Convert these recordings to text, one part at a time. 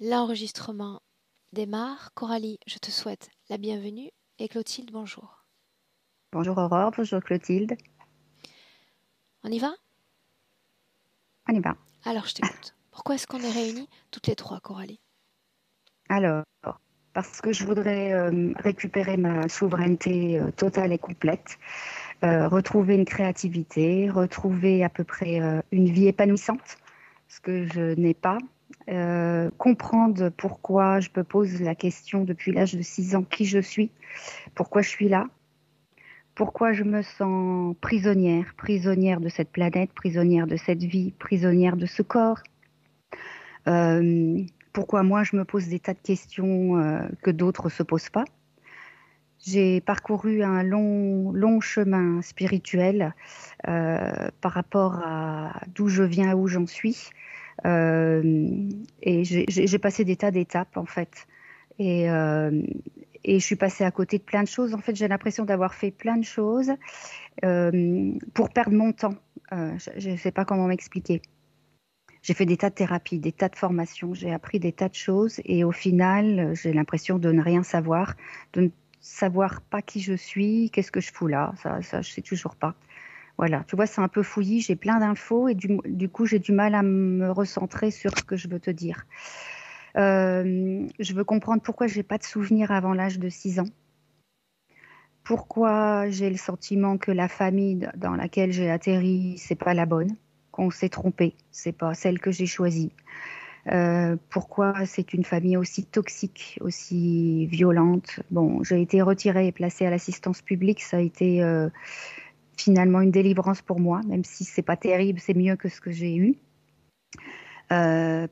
L'enregistrement démarre. Coralie, je te souhaite la bienvenue et Clotilde, bonjour. Bonjour Aurore, bonjour Clotilde. On y va? On y va. Alors, je t'écoute. Pourquoi est-ce qu'on est réunis toutes les trois, Coralie? Alors, parce que je voudrais récupérer ma souveraineté totale et complète, retrouver une créativité, retrouver à peu près une vie épanouissante, ce que je n'ai pas, comprendre pourquoi je me pose la question depuis l'âge de 6 ans qui je suis, pourquoi je suis là, pourquoi je me sens prisonnière, prisonnière de cette planète, prisonnière de cette vie, prisonnière de ce corps. Euh, Pourquoi moi je me pose des tas de questions que d'autres ne se posent pas. J'ai parcouru un long chemin spirituel par rapport à d'où je viens, où j'en suis. Et j'ai passé des tas d'étapes en fait. Et, euh, et je suis passée à côté de plein de choses. En fait, j'ai l'impression d'avoir fait plein de choses pour perdre mon temps. Je ne sais pas comment m'expliquer. J'ai fait des tas de thérapies, des tas de formations, j'ai appris des tas de choses et au final, j'ai l'impression de ne rien savoir, de ne savoir pas qui je suis, qu'est-ce que je fous là, ça je sais toujours pas. Voilà, tu vois, c'est un peu fouillis, j'ai plein d'infos et du coup, j'ai du mal à me recentrer sur ce que je veux te dire. Je veux comprendre pourquoi j'ai pas de souvenirs avant l'âge de 6 ans. Pourquoi j'ai le sentiment que la famille dans laquelle j'ai atterri, c'est pas la bonne, qu'on s'est trompé, c'est pas celle que j'ai choisie. Pourquoi c'est une famille aussi toxique, aussi violente. Bon, j'ai été retirée et placée à l'assistance publique. Ça a été finalement une délivrance pour moi, même si c'est pas terrible, c'est mieux que ce que j'ai eu.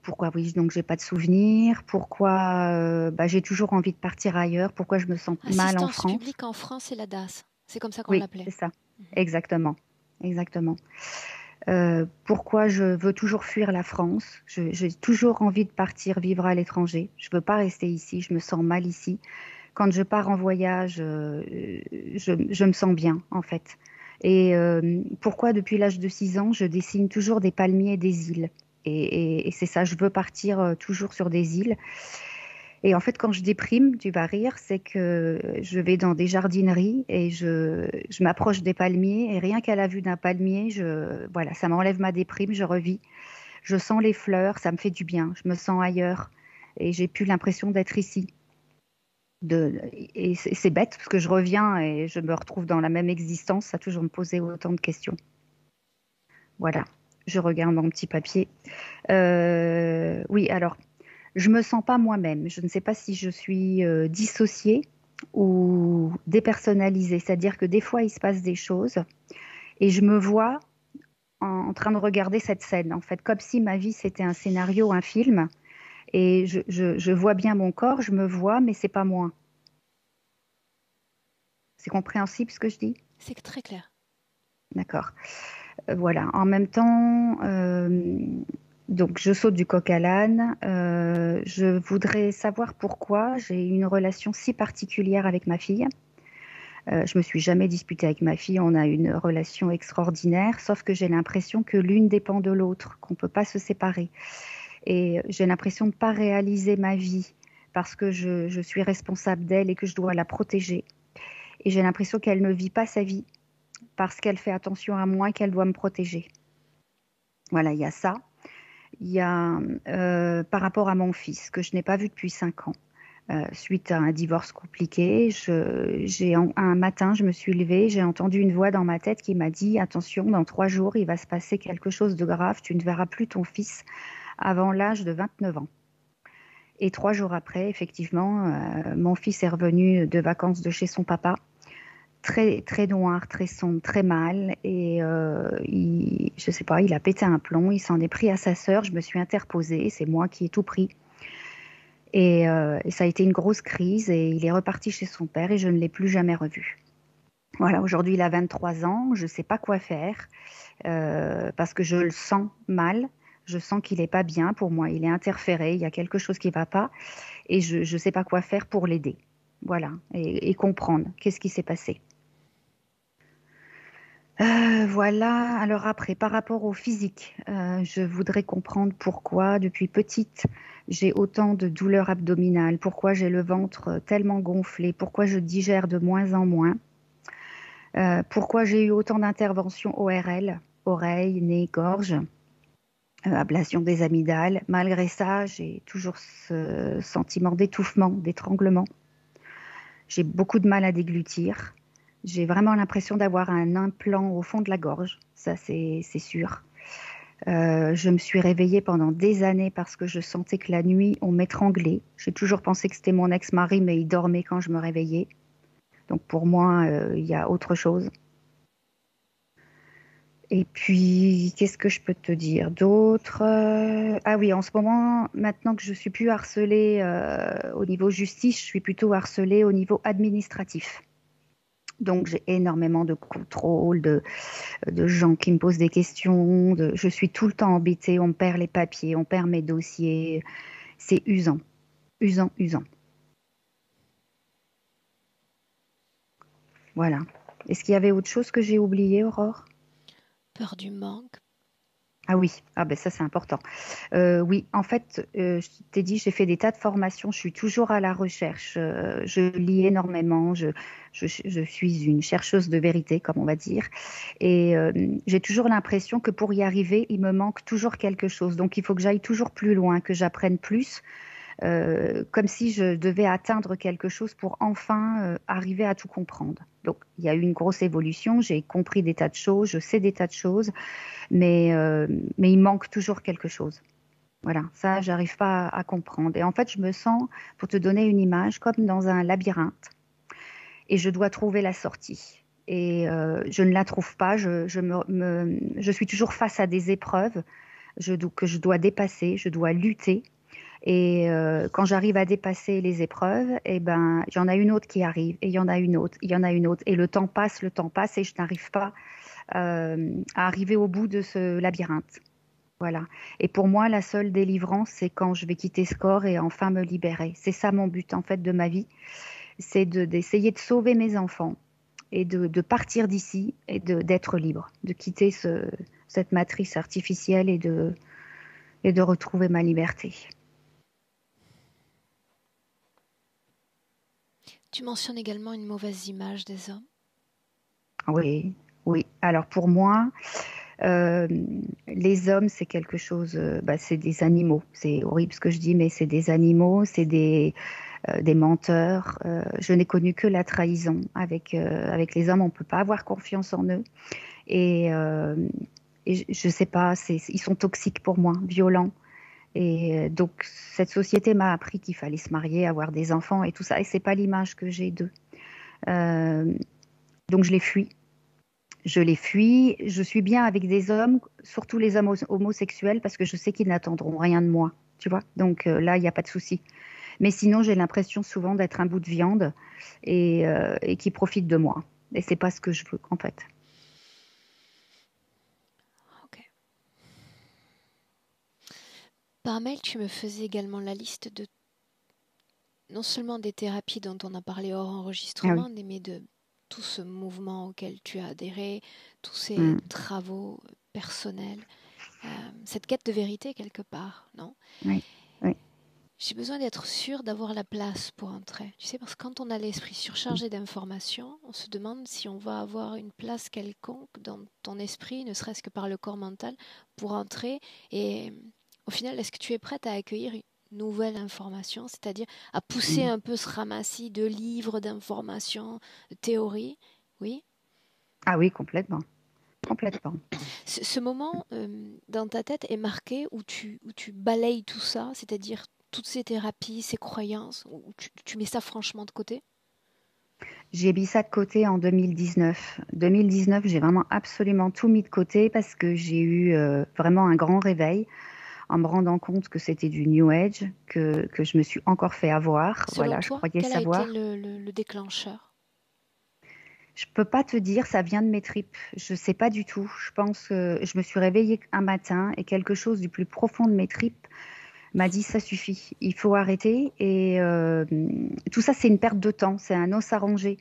Pourquoi oui, donc j'ai pas de souvenirs. Pourquoi j'ai toujours envie de partir ailleurs. Pourquoi je me sens mal en Assistance France. publique en France, c'est la DAS. C'est comme ça qu'on Oui, l'appelait. c'est ça, Mhm. exactement, exactement. Pourquoi je veux toujours fuir la France. J'ai toujours envie de partir vivre à l'étranger. Je veux pas rester ici, je me sens mal ici. Quand je pars en voyage, je me sens bien en fait. Et pourquoi depuis l'âge de 6 ans, je dessine toujours des palmiers et des îles. Et c'est ça, je veux partir toujours sur des îles. Et en fait, quand je déprime, tu vas rire, c'est que je vais dans des jardineries et je m'approche des palmiers et rien qu'à la vue d'un palmier, voilà, ça m'enlève ma déprime, je revis. Je sens les fleurs, ça me fait du bien, je me sens ailleurs et j'ai plus l'impression d'être ici. Et c'est bête parce que je reviens et je me retrouve dans la même existence, ça a toujours me posé autant de questions. Voilà, je regarde mon petit papier. Oui, alors je me sens pas moi-même. Je ne sais pas si je suis dissociée ou dépersonnalisée. C'est-à-dire que des fois, il se passe des choses et je me vois en train de regarder cette scène, en fait, comme si ma vie c'était un scénario, un film. Et je vois bien mon corps, je me vois, mais c'est pas moi. C'est compréhensible ce que je dis? C'est très clair. D'accord. Voilà. En même temps, donc je saute du coq à l'âne. Je voudrais savoir pourquoi j'ai une relation si particulière avec ma fille. Je me suis jamais disputée avec ma fille. On a une relation extraordinaire, sauf que j'ai l'impression que l'une dépend de l'autre, qu'on peut pas se séparer. Et j'ai l'impression de ne pas réaliser ma vie parce que je suis responsable d'elle et que je dois la protéger. Et j'ai l'impression qu'elle ne vit pas sa vie parce qu'elle fait attention à moi et qu'elle doit me protéger. Voilà, il y a ça. Il y a par rapport à mon fils que je n'ai pas vu depuis 5 ans. Suite à un divorce compliqué, un matin, je me suis levée, j'ai entendu une voix dans ma tête qui m'a dit, attention, dans 3 jours, il va se passer quelque chose de grave, tu ne verras plus ton fils avant l'âge de 29 ans. Et 3 jours après, effectivement, mon fils est revenu de vacances de chez son papa, très, très noir, très sombre, très mal. Et je sais pas, il a pété un plomb, il s'en est pris à sa sœur, je me suis interposée, c'est moi qui ai tout pris. Et ça a été une grosse crise et il est reparti chez son père et je ne l'ai plus jamais revu. Voilà, aujourd'hui il a 23 ans, je ne sais pas quoi faire parce que je le sens mal, je sens qu'il n'est pas bien pour moi, il est interféré, il y a quelque chose qui ne va pas et je ne sais pas quoi faire pour l'aider. Voilà, et comprendre qu'est-ce qui s'est passé. Voilà. Alors après, par rapport au physique, je voudrais comprendre pourquoi, depuis petite, j'ai autant de douleurs abdominales, pourquoi j'ai le ventre tellement gonflé, pourquoi je digère de moins en moins, pourquoi j'ai eu autant d'interventions ORL, oreilles, nez, gorge, ablation des amygdales. Malgré ça, j'ai toujours ce sentiment d'étouffement, d'étranglement. J'ai beaucoup de mal à déglutir. J'ai vraiment l'impression d'avoir un implant au fond de la gorge, ça c'est sûr. Je me suis réveillée pendant des années parce que je sentais que la nuit, on m'étranglait. J'ai toujours pensé que c'était mon ex-mari, mais il dormait quand je me réveillais. Donc pour moi, il y a autre chose. Et puis, qu'est-ce que je peux te dire d'autre? Ah oui, en ce moment, maintenant que je suis plus harcelée au niveau justice, je suis plutôt harcelée au niveau administratif. Donc j'ai énormément de contrôle, de gens qui me posent des questions. Je suis tout le temps embêtée, on me perd les papiers, on perd mes dossiers. C'est usant, usant, usant. Voilà. Est-ce qu'il y avait autre chose que j'ai oublié, Aurore? Peur du manque. Ah oui, ah ben ça c'est important. Oui, en fait, je t'ai dit, j'ai fait des tas de formations, je suis toujours à la recherche, je lis énormément, je suis une chercheuse de vérité, comme on va dire, et j'ai toujours l'impression que pour y arriver, il me manque toujours quelque chose. Donc il faut que j'aille toujours plus loin, que j'apprenne plus, comme si je devais atteindre quelque chose pour enfin arriver à tout comprendre. Donc il y a eu une grosse évolution, j'ai compris des tas de choses, je sais des tas de choses, mais il manque toujours quelque chose. Voilà, ça, j'arrive pas à comprendre. Et en fait, je me sens, pour te donner une image, comme dans un labyrinthe, et je dois trouver la sortie. Et je ne la trouve pas, je suis toujours face à des épreuves que je dois dépasser, je dois lutter. Et quand j'arrive à dépasser les épreuves, eh ben, il y en a une autre qui arrive, et il y en a une autre, il y en a une autre. Et le temps passe, et je n'arrive pas à arriver au bout de ce labyrinthe. Voilà. Et pour moi, la seule délivrance, c'est quand je vais quitter ce corps et enfin me libérer. C'est ça mon but, en fait, de ma vie. C'est d'essayer de sauver mes enfants et de partir d'ici et d'être libre, de quitter cette matrice artificielle et de retrouver ma liberté. Tu mentionnes également une mauvaise image des hommes. Oui, oui. Alors pour moi, euh, les hommes, c'est quelque chose, c'est des animaux. C'est horrible ce que je dis, mais c'est des animaux, c'est des menteurs. Je n'ai connu que la trahison. Avec les hommes, on ne peut pas avoir confiance en eux. Et, euh, et je ne sais pas, ils sont toxiques pour moi, violents. Et donc, cette société m'a appris qu'il fallait se marier, avoir des enfants et tout ça. Et c'est pas l'image que j'ai d'eux. Euh, donc, je les fuis. Je les fuis. Je suis bien avec des hommes, surtout les hommes homosexuels, parce que je sais qu'ils n'attendront rien de moi. Tu vois? Donc là, il n'y a pas de souci. Mais sinon, j'ai l'impression souvent d'être un bout de viande et qui profite de moi. Et c'est pas ce que je veux, en fait. Ok. Par mail, tu me faisais également la liste de non seulement des thérapies dont on a parlé hors Ah oui. enregistrement, mais de tout ce mouvement auquel tu as adhéré, tous ces Mm. travaux personnels, cette quête de vérité quelque part, non? Oui. Oui. J'ai besoin d'être sûre d'avoir la place pour entrer. Tu sais, parce que quand on a l'esprit surchargé d'informations, on se demande si on va avoir une place quelconque dans ton esprit, ne serait-ce que par le corps mental, pour entrer. Et au final, est-ce que tu es prête à accueillir une nouvelle information, c'est-à-dire à pousser Mm. un peu ce ramassis de livres, d'informations, de théories? Oui. Ah oui, complètement. Complètement. Ce moment dans ta tête est marqué où tu balayes tout ça, c'est-à-dire toutes ces thérapies, ces croyances, où tu mets ça franchement de côté? J'ai mis ça de côté en 2019. 2019, j'ai vraiment absolument tout mis de côté parce que j'ai eu vraiment un grand réveil en me rendant compte que c'était du New Age, que je me suis encore fait avoir. Selon Voilà, je toi, croyais quel a été savoir. le déclencheur? Je peux pas te dire, ça vient de mes tripes. Je sais pas du tout. Je pense que je me suis réveillée un matin et quelque chose du plus profond de mes tripes m'a dit ça suffit, il faut arrêter. Et tout ça, c'est une perte de temps, c'est un os à ronger.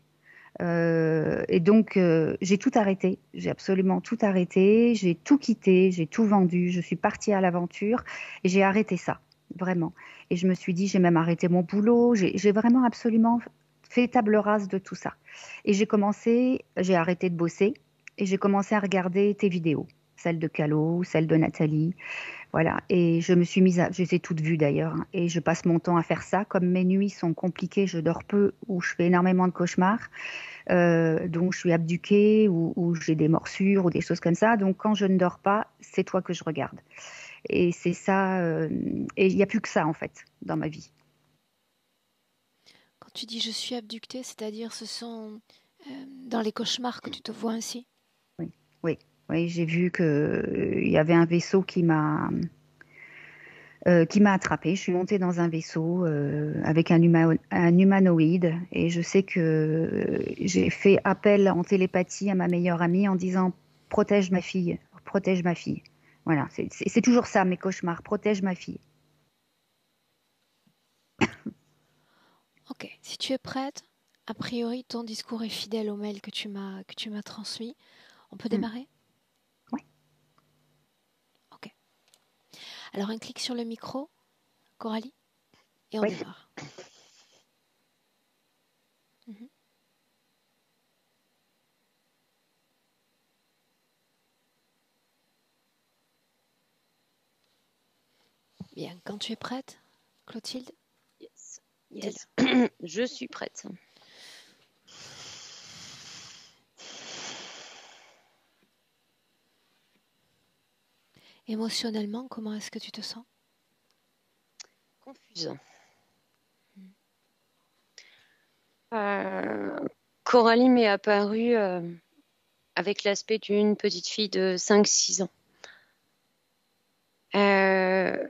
Et donc, j'ai tout arrêté. J'ai absolument tout arrêté. J'ai tout quitté. J'ai tout vendu. Je suis partie à l'aventure et j'ai arrêté ça, vraiment. Et je me suis dit, j'ai même arrêté mon boulot. J'ai vraiment absolument fait table rase de tout ça. Et j'ai arrêté de bosser et j'ai commencé à regarder tes vidéos, celles de Calo, celles de Nathalie. Voilà, et je les ai toutes vues d'ailleurs, hein, et je passe mon temps à faire ça. Comme mes nuits sont compliquées, je dors peu ou je fais énormément de cauchemars, donc je suis abduquée ou j'ai des morsures ou des choses comme ça. Donc quand je ne dors pas, c'est toi que je regarde. Et c'est ça, et il n'y a plus que ça en fait dans ma vie. Quand tu dis je suis abductée, c'est-à-dire ce sont dans les cauchemars que tu te vois ainsi? Oui, oui, oui, j'ai vu que il y avait un vaisseau qui m'a attrapée. Je suis montée dans un vaisseau avec un humanoïde et je sais que j'ai fait appel en télépathie à ma meilleure amie en disant protège ma fille, protège ma fille. Voilà, c'est toujours ça mes cauchemars, protège ma fille. Ok, si tu es prête, a priori ton discours est fidèle au mail que tu m'as transmis. On peut Mm. démarrer? Ouais. Ok. Alors un clic sur le micro, Coralie, et on Oui. démarre. Mhm. Bien, quand tu es prête, Clotilde, Yes. dis-le. Yes. Je suis prête. Émotionnellement, comment est-ce que tu te sens? Confuse. Coralie m'est apparue avec l'aspect d'une petite fille de 5-6 ans. Euh,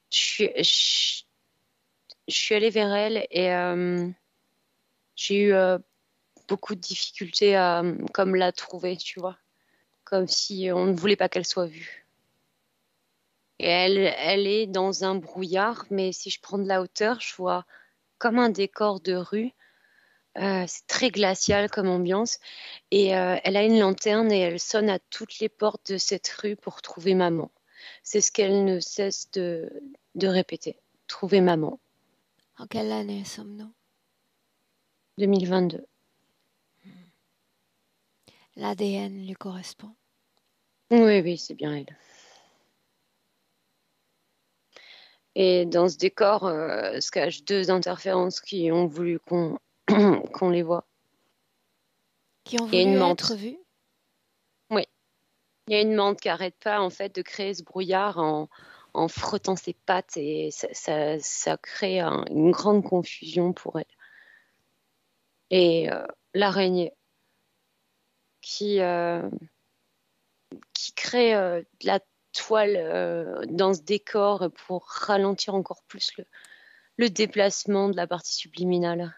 je suis allée vers elle et j'ai eu beaucoup de difficultés à comme la trouver, tu vois, comme si on ne voulait pas qu'elle soit vue. Et elle est dans un brouillard, mais si je prends de la hauteur, je vois comme un décor de rue. C'est très glacial comme ambiance. Et elle a une lanterne et elle sonne à toutes les portes de cette rue pour trouver maman. C'est ce qu'elle ne cesse de répéter. Trouver maman. En quelle année sommes-nous? 2022. L'ADN lui correspond. Oui, oui, c'est bien elle. Et dans ce décor se cachent deux interférences qui ont voulu qu'on qu'on les voit. Qui ont Il y a voulu une être menthe. vus? Oui, il y a une menthe qui arrête pas en fait de créer ce brouillard en frottant ses pattes et ça crée une grande confusion pour elle. Et l'araignée qui, euh, qui crée de la toile dans ce décor pour ralentir encore plus le déplacement de la partie subliminale.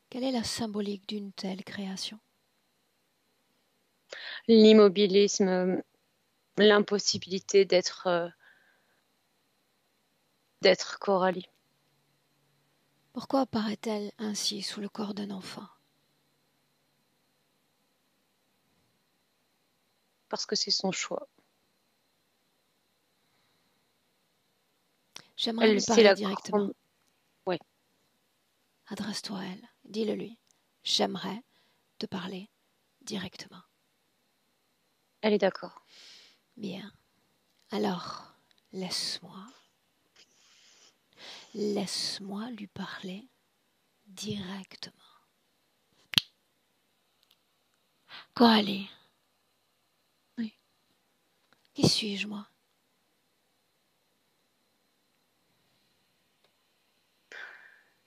Quelle est la symbolique d'une telle création? L'immobilisme, l'impossibilité d'être Coralie. Pourquoi apparaît-elle ainsi sous le corps d'un enfant? Parce que c'est son choix. J'aimerais Elle, lui c'est parler la directement. grande. Ouais, Adresse-toi à elle. Dis-le lui. J'aimerais te parler directement. elle est d'accord. Bien. Alors, laisse-moi. Laisse-moi lui parler directement. Coralie, Oui. qui suis-je, moi?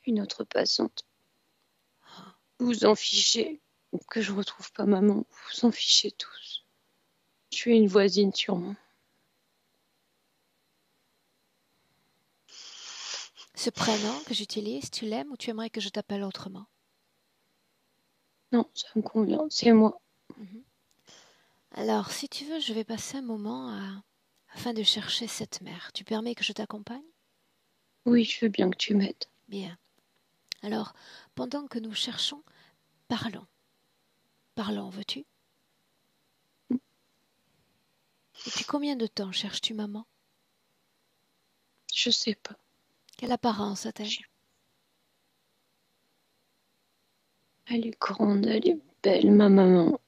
Une autre patiente. Vous en fichez que je retrouve pas maman. Vous en fichez tous. Tu es une voisine sûrement. Ce prénom que j'utilise, tu l'aimes ou tu aimerais que je t'appelle autrement? Non, ça me convient. C'est moi. Mhm. Alors, si tu veux, je vais passer un moment afin de chercher cette mère. Tu permets que je t'accompagne? Oui, je veux bien que tu m'aides. Bien. Alors, pendant que nous cherchons, Parlons. Parlons, veux-tu? Depuis combien de temps cherches-tu maman? Je sais pas. Quelle apparence a-t-elle? Elle est grande, elle est belle, ma maman.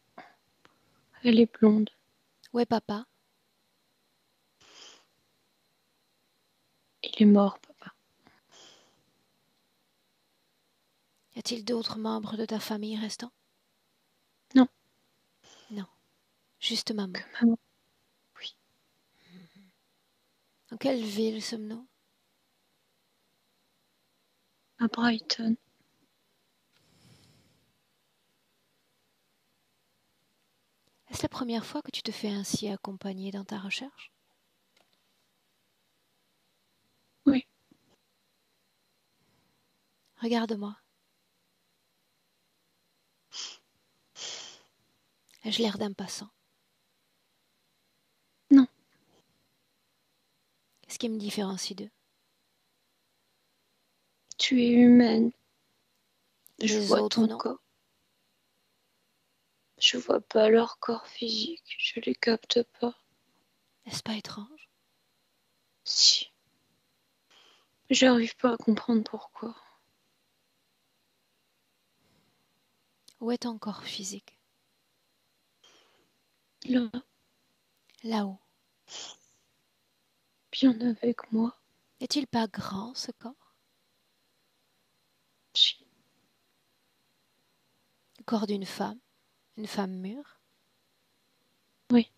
Elle est blonde. Où est papa? Il est mort, papa. Y a-t-il d'autres membres de ta famille restants? Non. Non. Juste maman. Que maman. Oui. Dans quelle ville sommes-nous? À Brighton. Est-ce la première fois que tu te fais ainsi accompagner dans ta recherche? Oui. Regarde-moi. Ai-je l'air d'un passant? Non. Qu'est-ce qui me différencie d'eux? Tu es humaine. Je Les vois autres, ton non. corps. Je vois pas leur corps physique. Je les capte pas. N'est-ce pas étrange? Si. J'arrive pas à comprendre pourquoi. Où est ton corps physique? Là, Là-haut. bien avec moi. N'est-il pas grand, ce corps? Si. Le corps d'une femme mûre? Oui.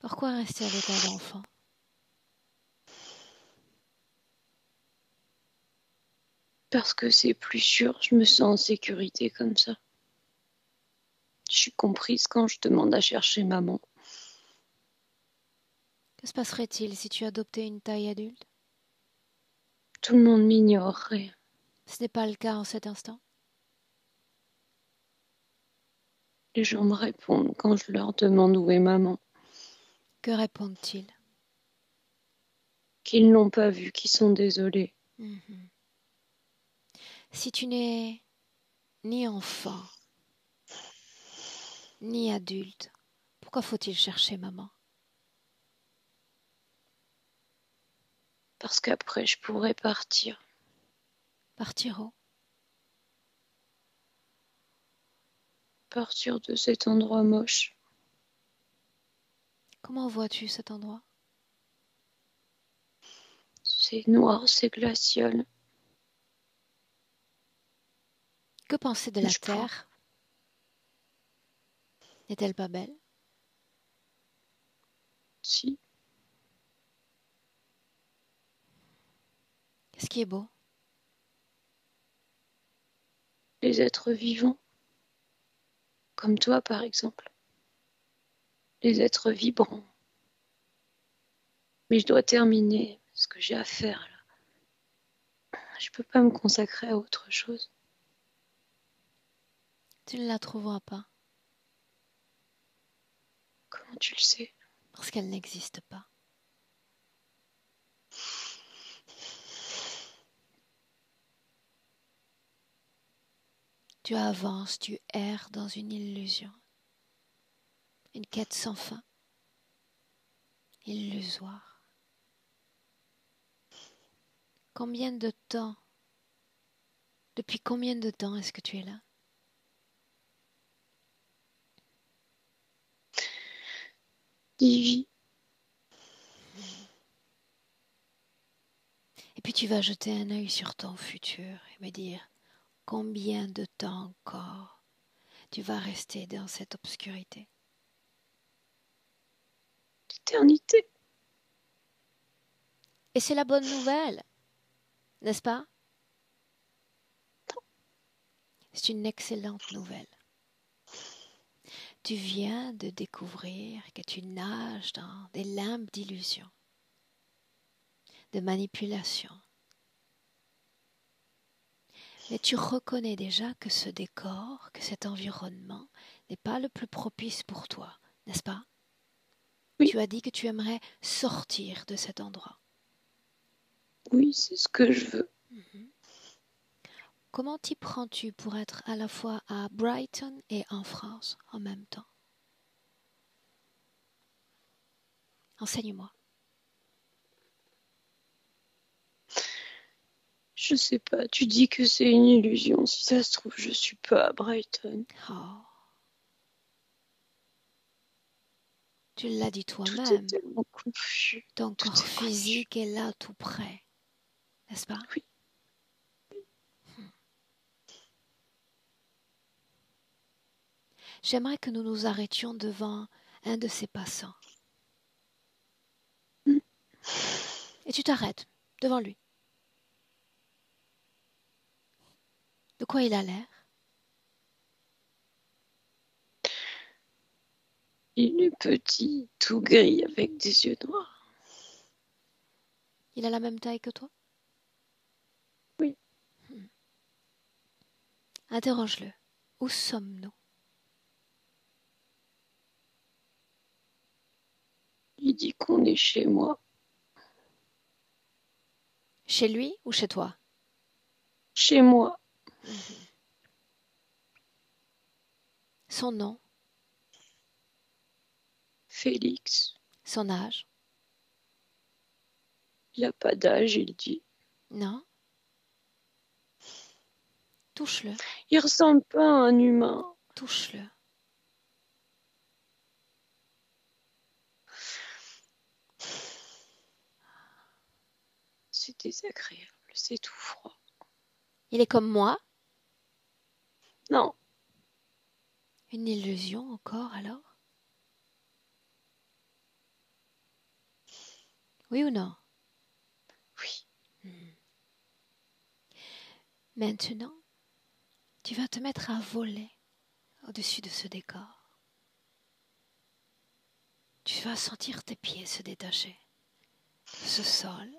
Pourquoi rester à l'état d'enfant? Parce que c'est plus sûr, je me sens en sécurité comme ça. Je suis comprise quand je demande à chercher maman. Que se passerait-il si tu adoptais une taille adulte? Tout le monde m'ignorerait. Ce n'est pas le cas en cet instant. Les gens me répondent quand je leur demande où est maman. Que répondent-ils? Qu'ils ne l'ont pas vue, qu'ils sont désolés. Mhm. Si tu n'es ni enfant, ni adulte, pourquoi faut-il chercher maman? Parce qu'après, je pourrais partir. Partir où? Partir de cet endroit moche. Comment vois-tu cet endroit? C'est noir, c'est glacial. Que penser de la Je prends. terre? N'est-elle pas belle? Si. Qu'est-ce qui est beau? Les êtres vivants. Comme toi, par exemple. Les êtres vibrants. Mais je dois terminer ce que j'ai à faire là. Je peux pas me consacrer à autre chose. Tu ne la trouveras pas, Comment tu le sais? parce qu'elle n'existe pas. Tu avances, tu erres dans une illusion, une quête sans fin, illusoire. Depuis combien de temps est-ce que tu es là? Divy. Et puis tu vas jeter un œil sur ton futur et me dire combien de temps encore tu vas rester dans cette obscurité. L'éternité. Et c'est la bonne nouvelle, n'est-ce pas? C'est une excellente nouvelle. Tu viens de découvrir que tu nages dans des limbes d'illusion, de manipulation. Mais tu reconnais déjà que ce décor, que cet environnement n'est pas le plus propice pour toi, n'est-ce pas? Oui. Tu as dit que tu aimerais sortir de cet endroit. Oui, c'est ce que je veux. Mhm. comment t'y prends-tu pour être à la fois à Brighton et en France en même temps? Enseigne-moi. Je sais pas, tu dis que c'est une illusion. Si ça se trouve, je suis pas à Brighton. Oh, tu l'as dit Tout est toi-même. tellement confus. Ton Tout corps est confus. physique est là tout près, n'est-ce pas? Oui. J'aimerais que nous nous arrêtions devant un de ces passants. Mm. Et tu t'arrêtes devant lui. De quoi il a l'air? Il est petit, tout gris, avec des yeux noirs. Il a la même taille que toi? Oui. Interroge-le. Où sommes-nous? Il dit qu'on est chez moi. Chez lui ou chez toi? Chez moi. Son nom, Félix. son âge? Il n'a pas d'âge, il dit. Non? Touche-le, Il ressemble pas à un humain. touche-le. C'est désagréable, c'est tout froid. Il est comme moi? Non, Une illusion encore alors? Oui ou non? oui. Maintenant, tu vas te mettre à voler au-dessus de ce décor. Tu vas sentir tes pieds se détacher de ce sol.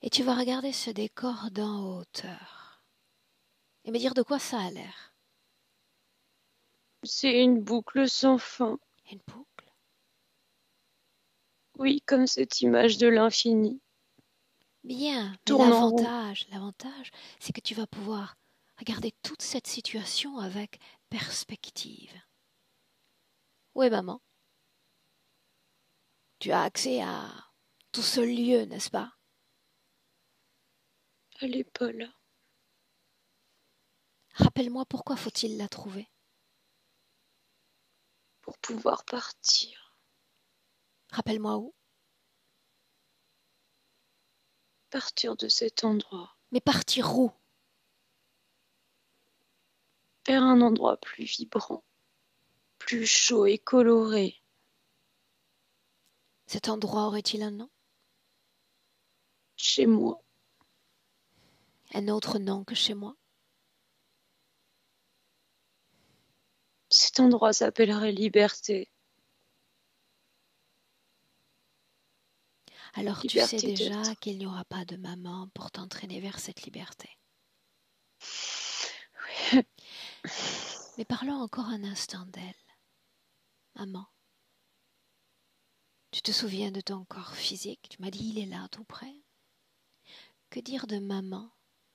Et tu vas regarder ce décor d'en hauteur et me dire de quoi ça a l'air. C'est une boucle sans fin. Une boucle. Oui, comme cette image de l'infini. Bien, mais Tourne en rond. l'avantage, c'est que tu vas pouvoir regarder toute cette situation avec perspective. Où est maman? Tu as accès à tout ce lieu, n'est-ce pas? Elle est pas là. Rappelle-moi pourquoi faut-il la trouver? Pour pouvoir partir. Rappelle-moi où? Partir de cet endroit. Mais partir où? Vers un endroit plus vibrant. Plus chaud et coloré. Cet endroit aurait-il un nom? Chez moi. Un autre nom que chez moi? Cet endroit s'appellerait Liberté. Alors tu sais Liberté déjà d'être. qu'il n'y aura pas de maman pour t'entraîner vers cette liberté. Oui. Mais parlons encore un instant d'elle. Maman, tu te souviens de ton corps physique? Tu m'as dit il est là tout près. Que dire de maman,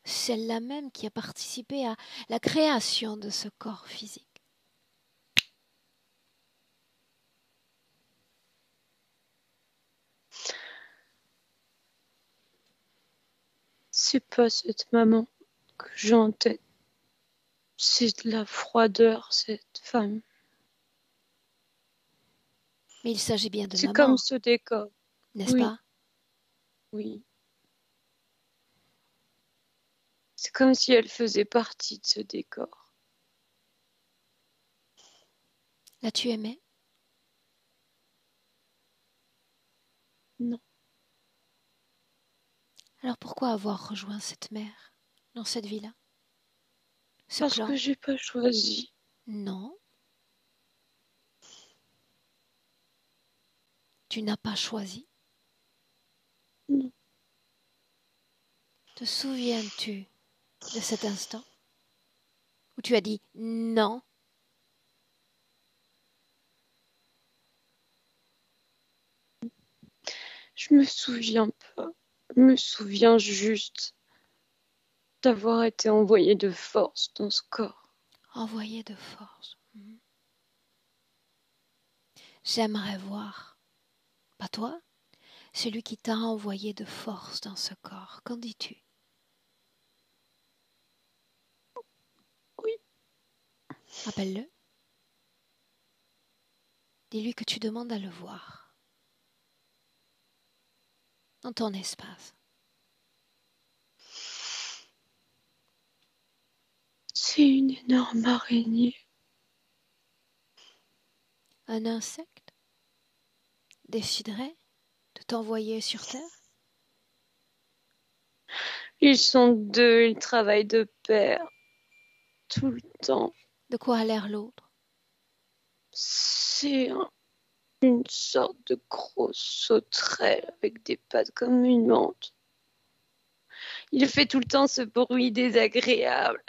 celle-là même qui a participé à la création de ce corps physique? C'est pas cette maman que j'ai en tête. C'est de la froideur, cette femme. Mais il s'agit bien de C'est maman, comme ce décor. n'est-ce Oui, pas? oui. C'est comme si elle faisait partie de ce décor. L'as-tu aimée? Non, Alors pourquoi avoir rejoint cette mère dans cette vie-là? Ce parce clan? que j'ai pas choisi. Non. Tu n'as pas choisi. Non, Te souviens-tu de cet instant où tu as dit non? je me souviens pas. Je me souviens juste d'avoir été envoyée de force dans ce corps. Envoyé de force. J'aimerais voir, pas toi, celui qui t'a envoyé de force dans ce corps. Qu'en dis-tu? Oui. Appelle-le. Dis-lui que tu demandes à le voir. Dans ton espace. C'est une énorme araignée. Un insecte déciderait de t'envoyer sur Terre? Ils sont deux, ils travaillent de pair. Tout le temps. De quoi a l'air l'autre? C'est une sorte de grosse sauterelle avec des pattes comme une menthe. Il fait tout le temps ce bruit désagréable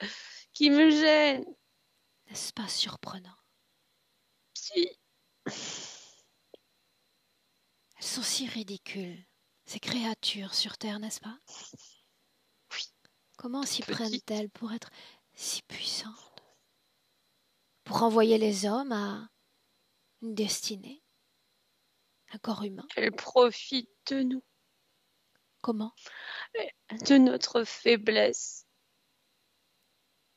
qui me gêne. N'est-ce pas surprenant? Si. Elles sont si ridicules, ces créatures sur Terre, n'est-ce pas? Oui. Comment s'y Petite. prennent-elles pour être si puissantes? Pour envoyer les hommes à une destinée? Un corps humain? Elles profitent de nous, Comment? de notre faiblesse.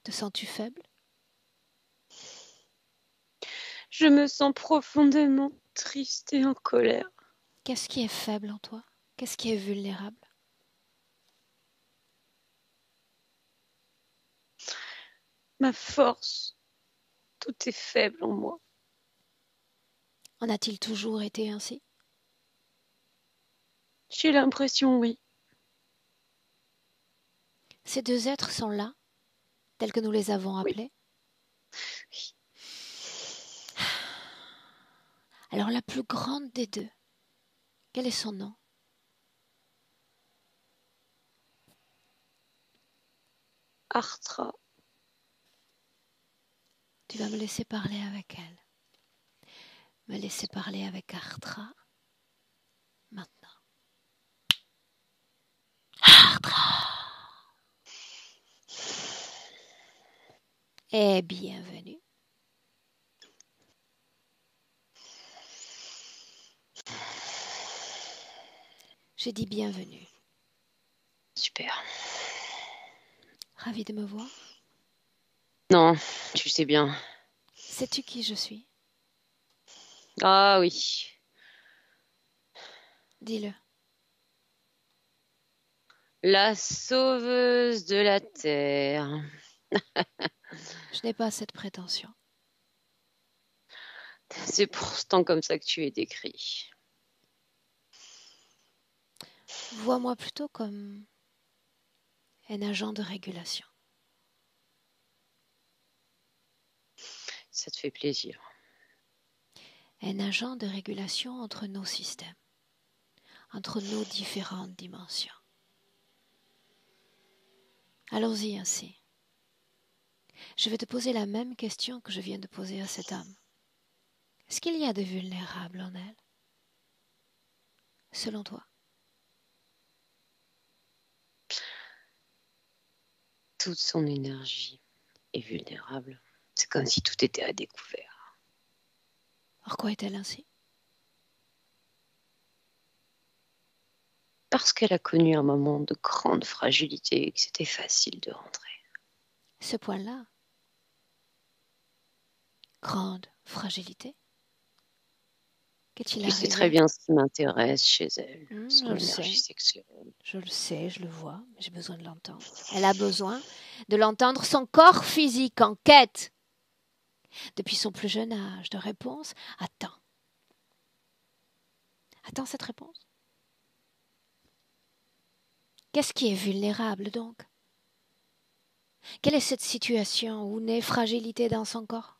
Te sens-tu faible? Je me sens profondément triste et en colère. Qu'est-ce qui est faible en toi? Qu'est-ce qui est vulnérable? Ma force, tout est faible en moi. En a-t-il toujours été ainsi? J'ai l'impression, oui. Ces deux êtres sont là, tels que nous les avons appelés. Oui. Alors la plus grande des deux, quel est son nom? Artra. Tu vas me laisser parler avec elle. Me laisser parler avec Artra. Maintenant. Artra! Et bienvenue. J'ai dit bienvenue. Super. Ravi de me voir. Non, tu sais bien. Sais-tu qui je suis? Ah oui. Dis-le. La sauveuse de la terre. Je n'ai pas cette prétention. C'est pourtant comme ça que tu es décrit. Vois-moi plutôt comme un agent de régulation. Ça te fait plaisir. Un agent de régulation entre nos systèmes, entre nos différentes dimensions. Allons-y ainsi. Je vais te poser la même question que je viens de poser à cette âme. Est-ce qu'il y a de vulnérables en elle? Selon toi? Toute son énergie est vulnérable. C'est comme si tout était à découvert. Pourquoi est-elle ainsi? Parce qu'elle a connu un moment de grande fragilité et que c'était facile de rentrer. Ce point-là? Grande fragilité? Qu'est-il Tu sais arrivé? très bien ce qui m'intéresse chez elle, Je son le énergie sais. sexuelle. Je le sais, je le vois, mais j'ai besoin de l'entendre. Elle a besoin de l'entendre, son corps physique en quête. Depuis son plus jeune âge de réponse, attends. Attends cette réponse. Qu'est-ce qui est vulnérable donc? Quelle est cette situation où naît fragilité dans son corps?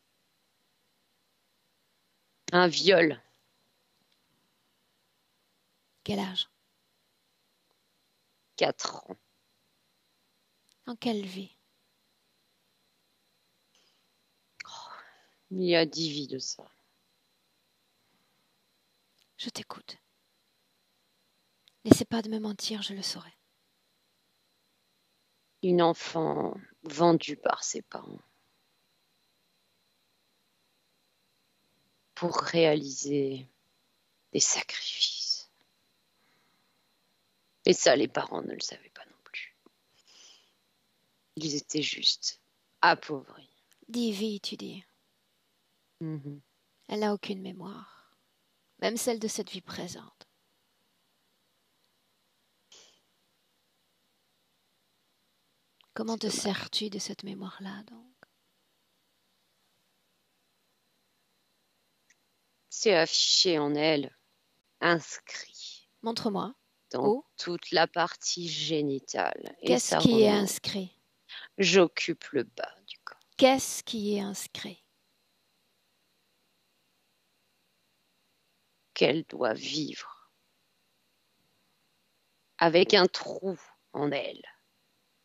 Un viol. Quel âge? 4 ans. En quelle vie? Il y a 10 vies de ça. Je t'écoute. N'essaie pas de me mentir, je le saurai. Une enfant vendue par ses parents pour réaliser des sacrifices. Et ça, les parents ne le savaient pas non plus. Ils étaient juste appauvris. Divie, tu dis. Mhm. Elle n'a aucune mémoire, même celle de cette vie présente. Comment te C'est dommage. sers-tu de cette mémoire-là, donc? C'est affiché en elle, inscrit Montre-moi. dans Oh, toute la partie génitale. Et qu'est-ce ça qui est remonte. inscrit? J'occupe le bas du corps. Qu'est-ce qui est inscrit? Qu'elle doit vivre avec un trou en elle,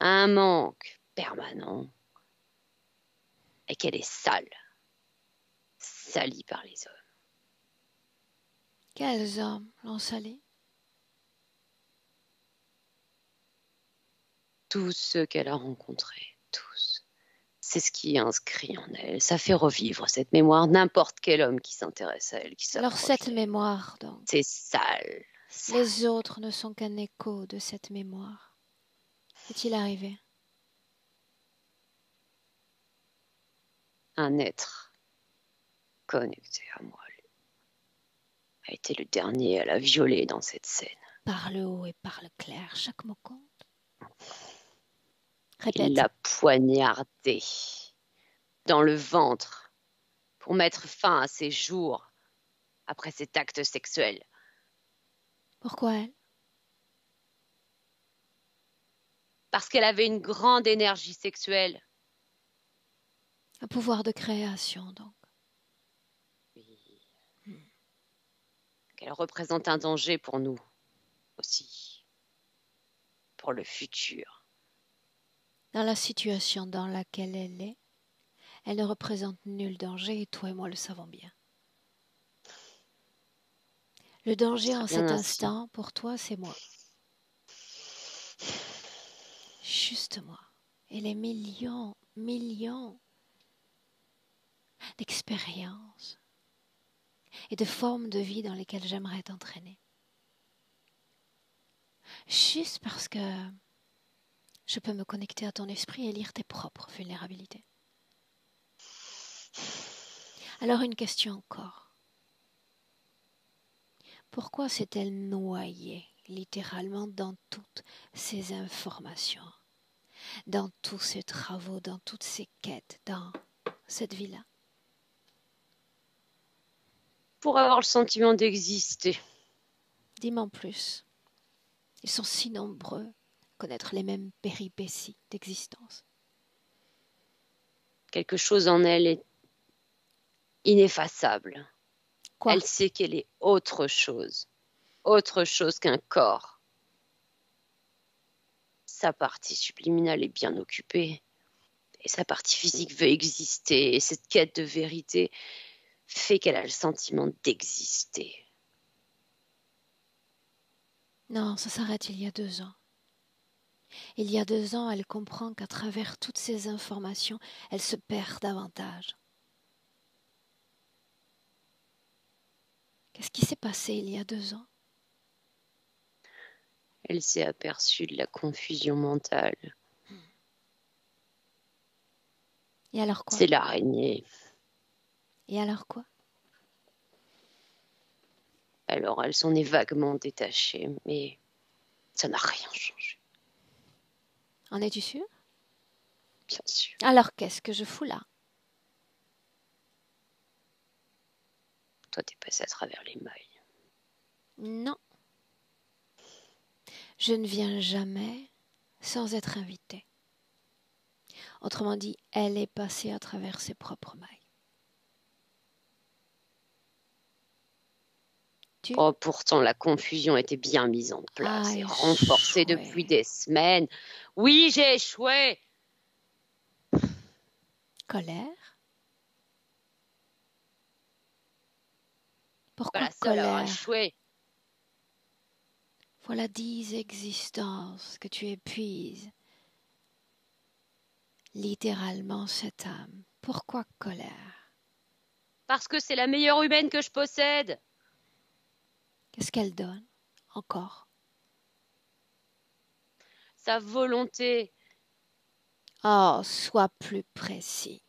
un manque permanent, et qu'elle est sale, salie par les hommes. Quels hommes l'ont sali? Tous ceux qu'elle a rencontrés, tous. C'est ce qui est inscrit en elle. Ça fait revivre cette mémoire n'importe quel homme qui s'intéresse à elle, qui Alors s'approche cette d'elle. mémoire, donc, C'est sale, sale. les autres ne sont qu'un écho de cette mémoire. Qu'est-il arrivé? Un être connecté à moi a été le dernier à la violer dans cette scène. Par le haut et par le clair, chaque mot compte. Il Répète. l'a poignardée dans le ventre pour mettre fin à ses jours après cet acte sexuel. Pourquoi elle? Parce qu'elle avait une grande énergie sexuelle. Un pouvoir de création, donc. Qu'elle représente un danger pour nous aussi, pour le futur. Dans la situation dans laquelle elle ne représente nul danger et toi et moi le savons bien. Le danger en cet instant, pour toi, c'est moi. Juste moi. Et les millions d'expériences et de formes de vie dans lesquelles j'aimerais t'entraîner. Juste parce que je peux me connecter à ton esprit et lire tes propres vulnérabilités. Alors une question encore. Pourquoi s'est-elle noyée littéralement dans toutes ces informations, dans tous ces travaux, dans toutes ces quêtes, dans cette vie-là? Pour avoir le sentiment d'exister. Dis-moi en plus. Ils sont si nombreux, connaître les mêmes péripéties d'existence. Quelque chose en elle est ineffaçable. Quoi? Elle sait qu'elle est autre chose qu'un corps. Sa partie subliminale est bien occupée et sa partie physique veut exister. Et cette quête de vérité fait qu'elle a le sentiment d'exister. Non, ça s'arrête il y a 2 ans. Il y a 2 ans, elle comprend qu'à travers toutes ces informations, elle se perd davantage. Qu'est-ce qui s'est passé il y a 2 ans? Elle s'est aperçue de la confusion mentale. Et alors quoi? C'est l'araignée. Et alors quoi? Alors elle s'en est vaguement détachée, mais ça n'a rien changé, En es-tu sûr? bien sûr. Alors qu'est-ce que je fous là? Toi, t'es passé à travers les mailles. Non. Je ne viens jamais sans être invitée. Autrement dit, elle est passée à travers ses propres mailles. Oh, pourtant, la confusion était bien mise en place et renforcée depuis des semaines. Oui, j'ai échoué. Colère? Pourquoi Pas la seule à avoir colère? échoué. Voilà 10 existences que tu épuises littéralement cette âme. Pourquoi colère? Parce que c'est la meilleure humaine que je possède. Qu'est-ce qu'elle donne encore? Sa volonté. Oh, sois plus précis.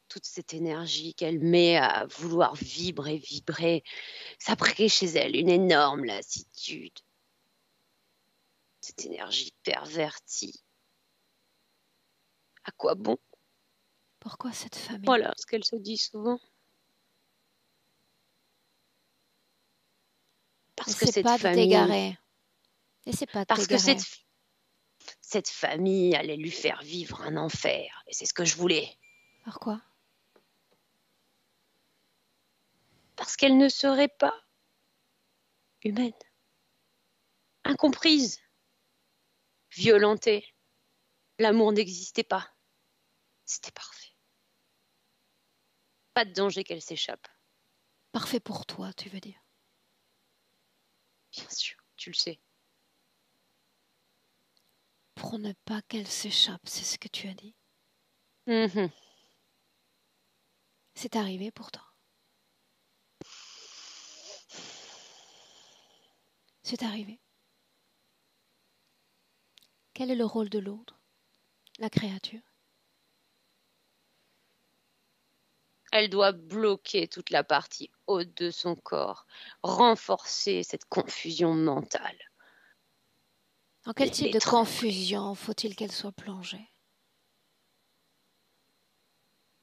Toute cette énergie qu'elle met à vouloir vibrer, ça crée chez elle une énorme lassitude. Cette énergie pervertie. À quoi bon? Pourquoi cette famille? Voilà ce qu'elle se dit souvent. Parce que cette famille... N'essaie pas de Parce que t'égarer. cette famille allait lui faire vivre un enfer. Et c'est ce que je voulais. Pourquoi? Parce qu'elle ne serait pas humaine. Incomprise. Violentée. L'amour n'existait pas. C'était parfait. Pas de danger qu'elle s'échappe. Parfait pour toi, tu veux dire? Bien sûr, tu le sais. Pour ne pas qu'elle s'échappe, c'est ce que tu as dit. Mm-hmm. C'est arrivé pourtant. C'est arrivé. Quel est le rôle de l'autre, la créature? Elle doit bloquer toute la partie haute de son corps, renforcer cette confusion mentale. En quel type de confusion faut-il qu'elle soit plongée?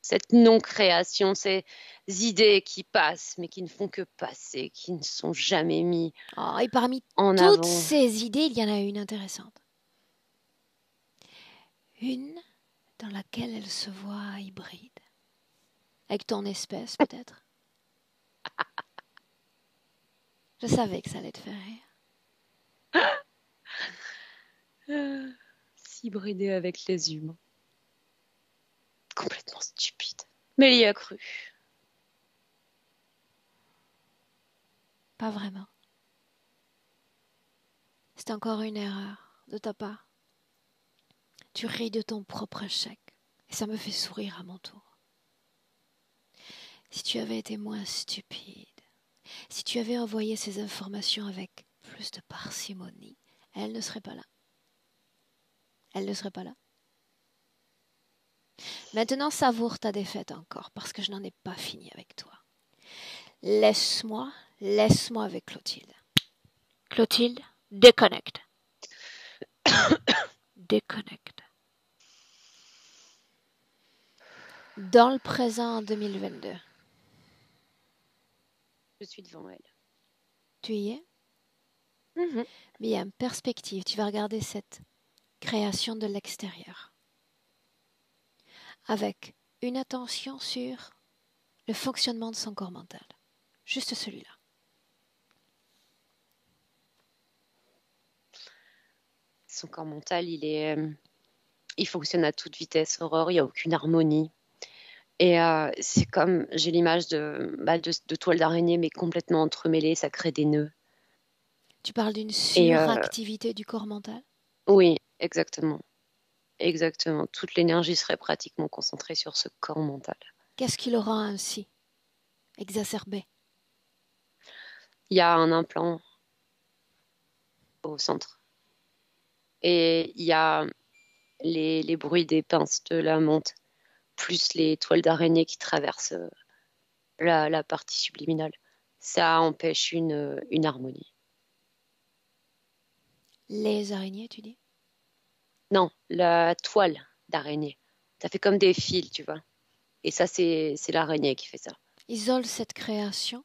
Cette non-création, ces idées qui passent, mais qui ne font que passer, qui ne sont jamais mises et parmi en toutes avant. ces idées, il y en a une intéressante. Une dans laquelle elle se voit hybride. Avec ton espèce, peut-être. Je savais que ça allait te faire rire. S'hybrider avec les humains. Complètement stupide. Mais elle y a cru. Pas vraiment. C'est encore une erreur de ta part. Tu ris de ton propre échec. Et ça me fait sourire à mon tour. Si tu avais été moins stupide, si tu avais envoyé ces informations avec plus de parcimonie, elle ne serait pas là. Elle ne serait pas là. Maintenant, savoure ta défaite encore, parce que je n'en ai pas fini avec toi. Laisse-moi avec Clotilde. Clotilde, déconnecte. Déconnecte. Dans le présent en 2022. Je suis devant elle. Tu y es? Mm-hmm. Bien, perspective, tu vas regarder cette création de l'extérieur. Avec une attention sur le fonctionnement de son corps mental. Juste celui-là. Son corps mental, il fonctionne à toute vitesse, Aurore, il n'y a aucune harmonie. Et c'est comme, j'ai l'image de toile d'araignée, mais complètement entremêlée, ça crée des nœuds. Tu parles d'une suractivité du corps mental? Oui, exactement. Exactement. Toute l'énergie serait pratiquement concentrée sur ce corps mental. Qu'est-ce qui le rend ainsi exacerbé? Il y a un implant au centre. Et il y a les bruits des pinces de la menthe, plus les toiles d'araignée qui traversent la partie subliminale. Ça empêche une harmonie. Les araignées, tu dis? Non, la toile d'araignée. Ça fait comme des fils, tu vois. Et ça, c'est l'araignée qui fait ça. Isole cette création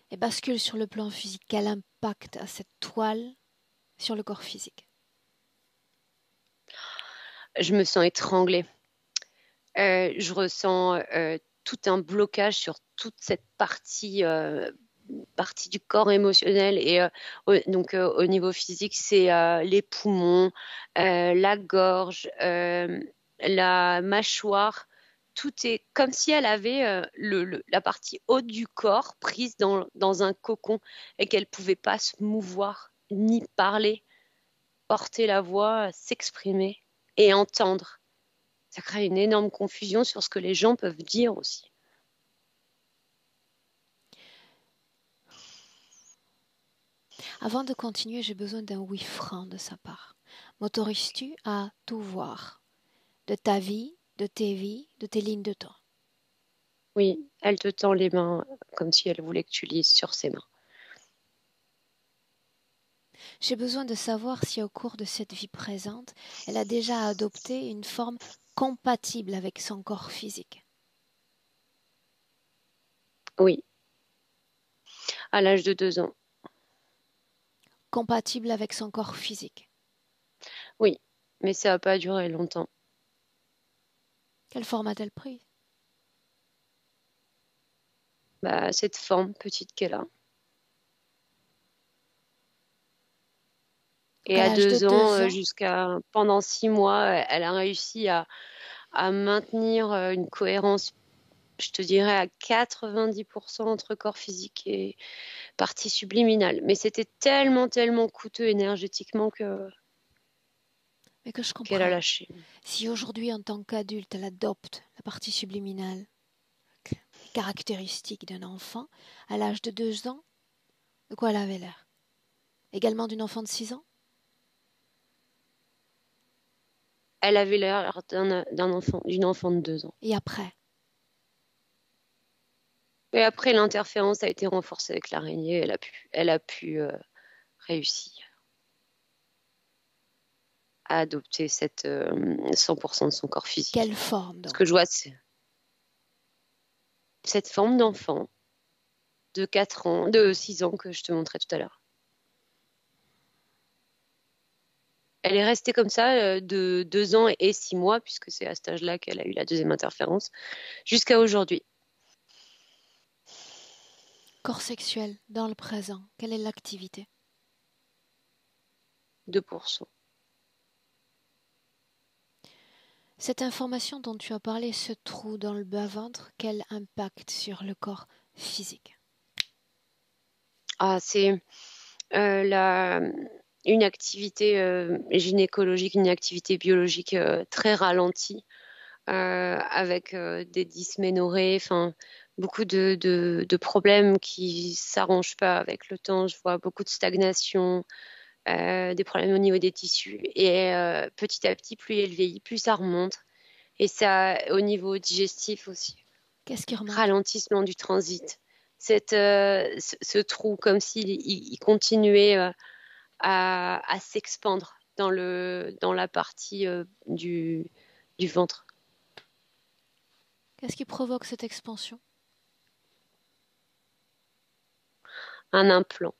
et bascule sur le plan physique. Quel impact a cette toile sur le corps physique? Je me sens étranglée. Je ressens tout un blocage sur toute cette partie du corps émotionnel. Et donc, au niveau physique, c'est les poumons, la gorge, la mâchoire. Tout est comme si elle avait la partie haute du corps prise dans un cocon et qu'elle ne pouvait pas se mouvoir ni parler. porter la voix, s'exprimer et entendre. Ça crée une énorme confusion sur ce que les gens peuvent dire aussi. Avant de continuer, j'ai besoin d'un oui franc de sa part. M'autorises-tu à tout voir? De ta vie, de tes vies, de tes lignes de temps. Oui, elle te tend les mains comme si elle voulait que tu lises sur ses mains. J'ai besoin de savoir si au cours de cette vie présente, elle a déjà adopté une forme compatible avec son corps physique. Oui, à l'âge de 2 ans. Compatible avec son corps physique. Oui, mais ça n'a pas duré longtemps. Quelle forme a-t-elle prise? Bah, cette forme petite qu'elle a. Donc Et à à l'âge de 2 ans, 2 ans, jusqu'à pendant 6 mois, elle a réussi à maintenir une cohérence, je te dirais, à 90% entre corps physique et partie subliminale. Mais c'était tellement, tellement coûteux énergétiquement mais que je qu'elle a comprenne. lâché. Si aujourd'hui, en tant qu'adulte, elle adopte la partie subliminale, les caractéristiques d'un enfant, à l'âge de 2 ans, de quoi elle avait l'air? Également d'une enfant de 6 ans? Elle avait l'air d'un enfant, d'une enfant de 2 ans. Et après? Et après, l'interférence a été renforcée avec l'araignée. Elle a pu réussir à adopter cette 100% de son corps physique. Quelle forme Ce que je donc? vois, c'est cette forme d'enfant de 4 ans, de 6 ans que je te montrais tout à l'heure. Elle est restée comme ça de 2 ans et 6 mois, puisque c'est à cet âge-là qu'elle a eu la deuxième interférence, jusqu'à aujourd'hui. Corps sexuel, dans le présent, quelle est l'activité? 2%. Cette information dont tu as parlé, ce trou dans le bas-ventre, quel impact sur le corps physique? Ah, c'est une activité gynécologique, une activité biologique très ralentie, avec des dysménorrhées, enfin beaucoup de problèmes qui s'arrangent pas avec le temps. Je vois beaucoup de stagnation, des problèmes au niveau des tissus. Et petit à petit, plus elle vieillit, plus ça remonte. Et ça, au niveau digestif aussi. Qu'est-ce qui remonte? Ralentissement du transit. Ce trou, comme s'il il continuait à s'expandre dans la partie du ventre. Qu'est-ce qui provoque cette expansion? Un implant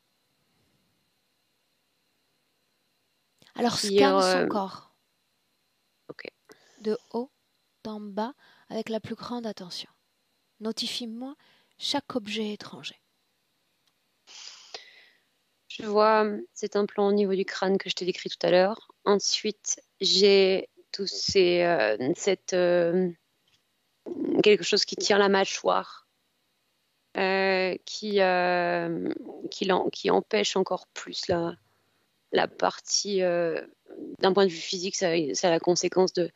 Alors qui... scanne son corps, ok. de haut en bas, avec la plus grande attention. Notifie-moi chaque objet étranger. Je vois cet implant au niveau du crâne que je t'ai décrit tout à l'heure. Ensuite, j'ai quelque chose qui tient la mâchoire, qui empêche encore plus la partie, d'un point de vue physique, ça a la conséquence de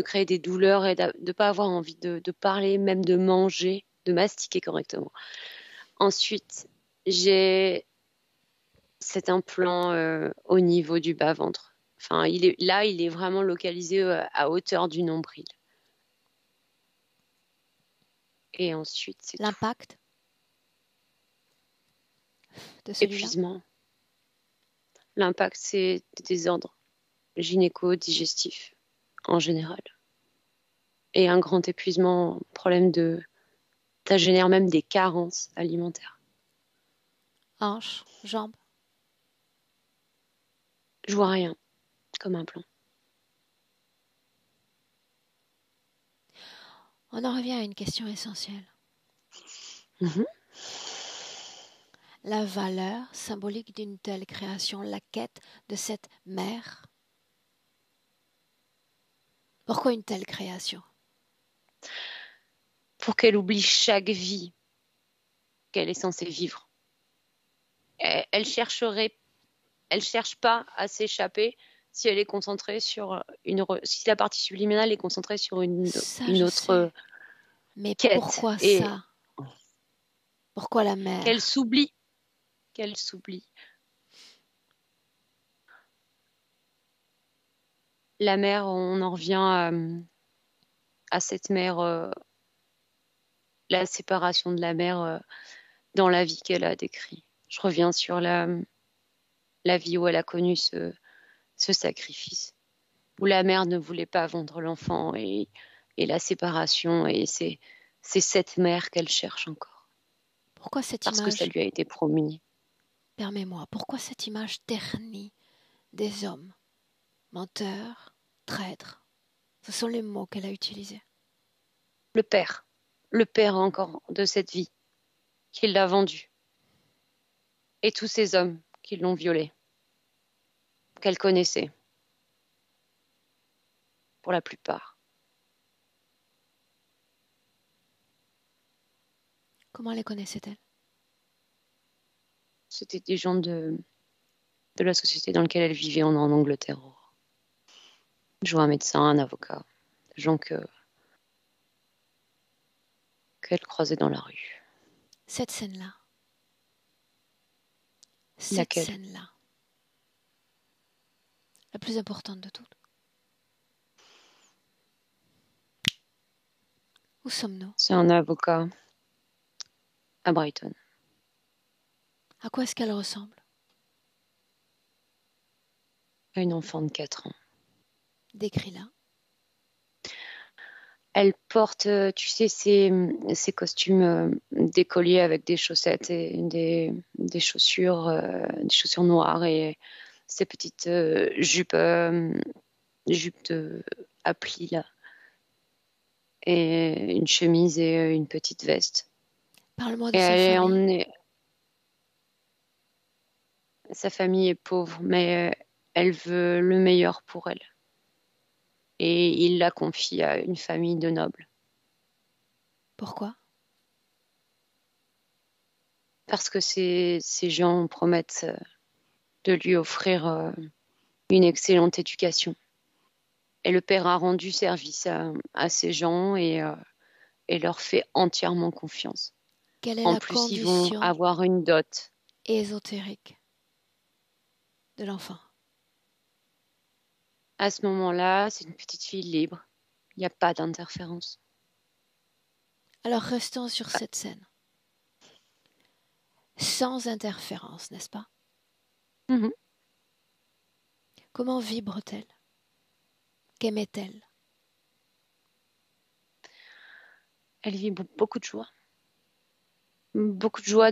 créer des douleurs et de ne pas avoir envie de parler, même de manger, de mastiquer correctement. Ensuite, j'ai cet implant au niveau du bas-ventre. Enfin, il est vraiment localisé à hauteur du nombril. Et ensuite, c'est tout. L'impact de celui-là? Épuisement. L'impact, c'est des désordres gynéco-digestifs en général. Et un grand épuisement, problème ça génère même des carences alimentaires. Hanche, jambe. Je vois rien comme un plan. On en revient à une question essentielle. Mhm. La valeur symbolique d'une telle création, la quête de cette mère. Pourquoi une telle création? Pour qu'elle oublie chaque vie qu'elle est censée vivre. Elle chercherait elle cherche pas à s'échapper si elle est concentrée sur si la partie subliminale est concentrée sur Ça, une je autre sais. Mais quête pourquoi et ça? Pourquoi la qu'elle mer? s'oublie, qu'elle s'oublie. La mère, on en revient à cette mère, la séparation de la mère dans la vie qu'elle a décrit. Je reviens sur la vie où elle a connu ce sacrifice, où la mère ne voulait pas vendre l'enfant et la séparation, et c'est cette mère qu'elle cherche encore, Pourquoi cette parce que ça image, lui a été promis. permets-moi, pourquoi cette image ternie des hommes, menteurs, traîtres? Ce sont les mots qu'elle a utilisés. Le père encore de cette vie, qui l'a vendue, et tous ces hommes qui l'ont violée, qu'elle connaissait, pour la plupart. Comment les connaissait-elle? C'était des gens de la société dans laquelle elle vivait en Angleterre. Genre un médecin, un avocat, des gens qu'elle croisait dans la rue. Cette scène-là, cette Laquelle? scène-là, la plus importante de toutes. Où sommes-nous? C'est un avocat à Brighton. À quoi est-ce qu'elle ressemble? À une enfant de 4 ans. Décris-la. Elle porte, tu sais, ces costumes d'écolier avec des chaussettes et des chaussures noires et ces petites jupes à plis là, et une chemise et une petite veste. Parle-moi de Et sa elle est famille. emmenée. Sa famille est pauvre, mais elle veut le meilleur pour elle. Et il la confie à une famille de nobles. Pourquoi? Parce que ces gens promettent de lui offrir une excellente éducation. Et le père a rendu service à ces gens et leur fait entièrement confiance. Quelle est En la plus, ils vont condition avoir une dot. ésotérique de l'enfant? À ce moment-là, c'est une petite fille libre. Il n'y a pas d'interférence. Alors restons sur cette scène. Sans interférence, n'est-ce pas? Mhm. Comment vibre-t-elle? Qu'aimait-elle? Elle vit beaucoup de joie. Beaucoup de joie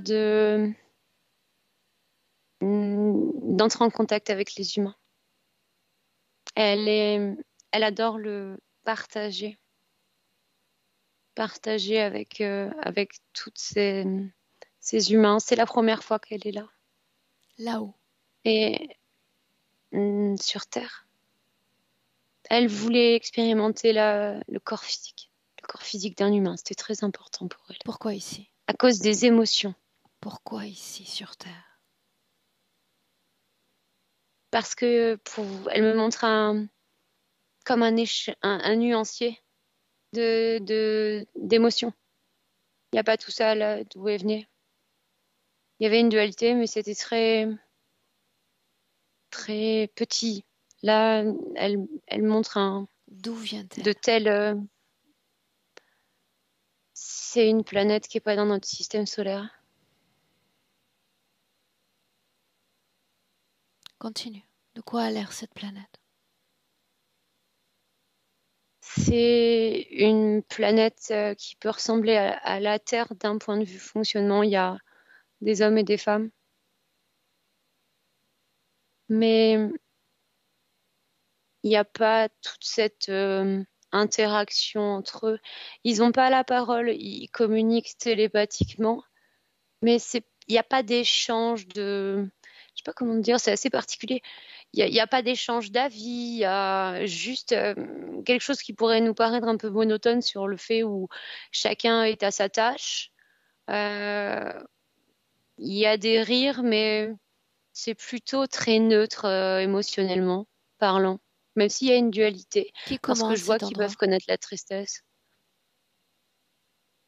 d'entrer en contact avec les humains. Elle adore le partager. Partager avec toutes ces humains. C'est la première fois qu'elle est là. Là-haut. Et sur Terre. Elle voulait expérimenter le corps physique. Le corps physique d'un humain. C'était très important pour elle. Pourquoi ici? À cause des émotions. Pourquoi ici, sur Terre? Parce que elle me montre comme un nuancier d'émotions. Il n'y a pas tout ça là d'où elle venait. Il y avait une dualité, mais c'était très, très petit. Là, elle montre D'où de vient-elle? tels. C'est une planète qui n'est pas dans notre système solaire. Continue. De quoi a l'air cette planète? C'est une planète qui peut ressembler à la Terre d'un point de vue fonctionnement. Il y a des hommes et des femmes. Mais il n'y a pas toute cette interaction entre eux. Ils n'ont pas la parole, ils communiquent télépathiquement, mais il n'y a pas d'échange je sais pas comment dire, c'est assez particulier. Il y a pas d'échange d'avis, il y a juste quelque chose qui pourrait nous paraître un peu monotone sur le fait où chacun est à sa tâche. Il y a des rires, mais c'est plutôt très neutre émotionnellement parlant, même s'il y a une dualité. Qui Parce que commande je vois cet qu'ils endroit? peuvent connaître la tristesse.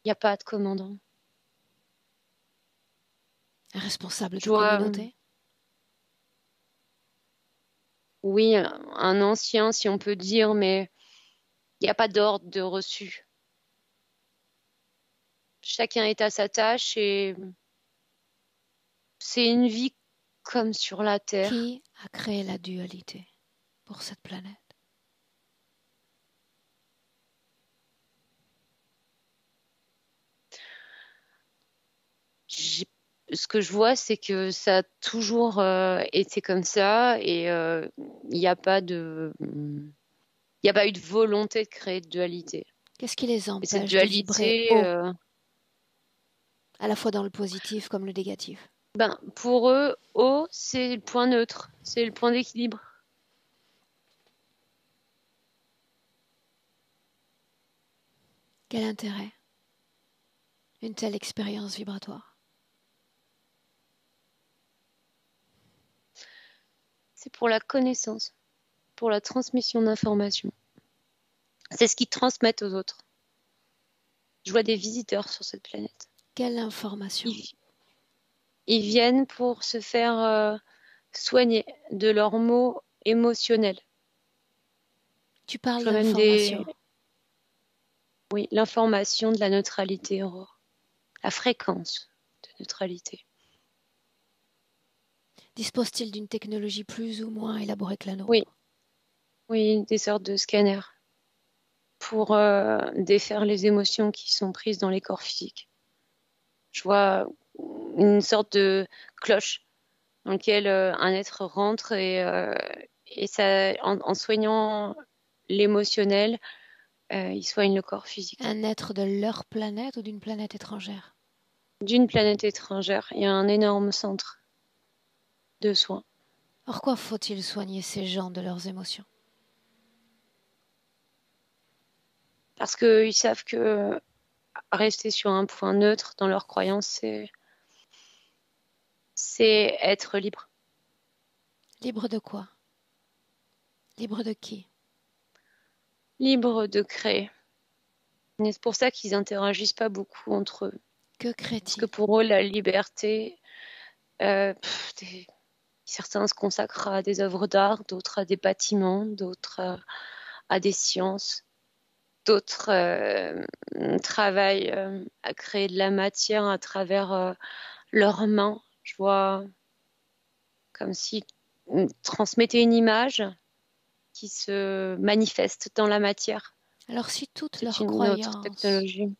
Il n'y a pas de commandant. Un responsable Je de vois, communauté? oui, un ancien, si on peut dire, mais il n'y a pas d'ordre de reçu. Chacun est à sa tâche et c'est une vie comme sur la Terre. Qui a créé la dualité pour cette planète? J'ai- Ce que je vois, c'est que ça a toujours été comme ça et il n'y a pas de, il n'y a pas eu de volonté de créer de dualité. Qu'est-ce qui les Et cette empêche de vibrer dualité, haut, à la fois dans le positif comme le négatif? ben, pour eux, O, c'est le point neutre, c'est le point d'équilibre. Quel intérêt? Une telle expérience vibratoire? C'est pour la connaissance, pour la transmission d'informations. C'est ce qu'ils transmettent aux autres. Je vois des visiteurs sur cette planète. Quelle information? Ils viennent pour se faire soigner de leurs maux émotionnels. Tu Je parles vois même d'information. oui, l'information de la neutralité, Aurore. La fréquence de neutralité. Dispose-t-il d'une technologie plus ou moins élaborée que la Oui, nôtre? oui, des sortes de scanners pour défaire les émotions qui sont prises dans les corps physiques. Je vois une sorte de cloche dans laquelle un être rentre et ça, en soignant l'émotionnel, il soigne le corps physique. Un être de leur planète ou d'une planète étrangère? D'une planète étrangère, il y a un énorme centre de soins. Or, quoi faut-il soigner ces gens de leurs émotions? Parce qu'ils savent que rester sur un point neutre dans leurs croyances, c'est être libre. Libre de quoi? Libre de qui? Libre de créer. Et c'est pour ça qu'ils interagissent pas beaucoup entre eux. Que Parce que crée-t-il? pour eux, la liberté, certains se consacrent à des œuvres d'art, d'autres à des bâtiments, d'autres à des sciences, d'autres travaillent à créer de la matière à travers leurs mains. Je vois comme si transmettaient une image qui se manifeste dans la matière. Alors, si toutes C'est leurs une autre croyances technologie.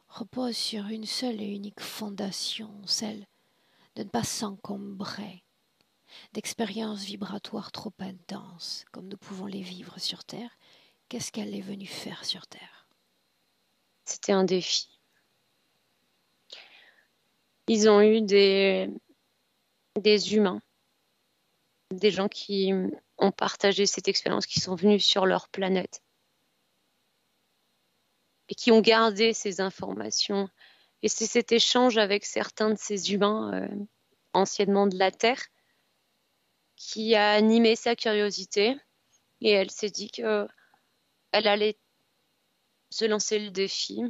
reposent sur une seule et unique fondation, celle de ne pas s'encombrer d'expériences vibratoires trop intenses, comme nous pouvons les vivre sur Terre, qu'est-ce qu'elle est venue faire sur Terre? C'était un défi. Ils ont eu des humains, des gens qui ont partagé cette expérience, qui sont venus sur leur planète et qui ont gardé ces informations. Et c'est cet échange avec certains de ces humains, anciennement de la Terre, qui a animé sa curiosité. Et elle s'est dit qu'elle allait se lancer le défi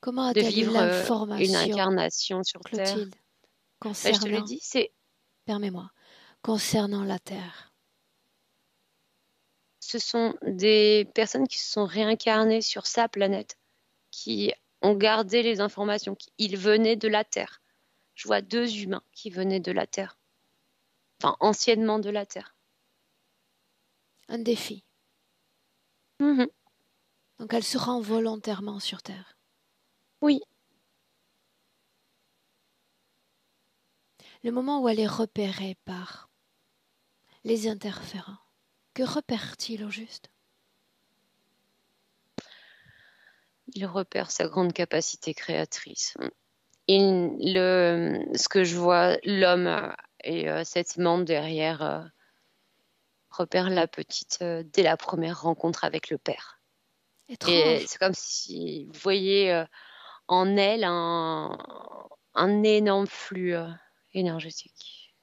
Comment de a-t-elle eu vivre une l'information, incarnation sur Terre. Clotilde, Je te l'ai concernant, dit, permets-moi, concernant la Terre? ce sont des personnes qui se sont réincarnées sur sa planète, qui ont gardé les informations. Ils venaient de la Terre. Je vois deux humains qui venaient de la Terre, enfin anciennement de la Terre. Un défi. Mhm. Donc elle se rend volontairement sur Terre. Oui, Le moment où elle est repérée par les interférents, que repère-t-il au juste? il repère sa grande capacité créatrice. Ce que je vois, l'homme et cette membre derrière repère la petite dès la première rencontre avec le père. Et Étrange. c'est comme si vous voyez en elle un énorme flux énergétique.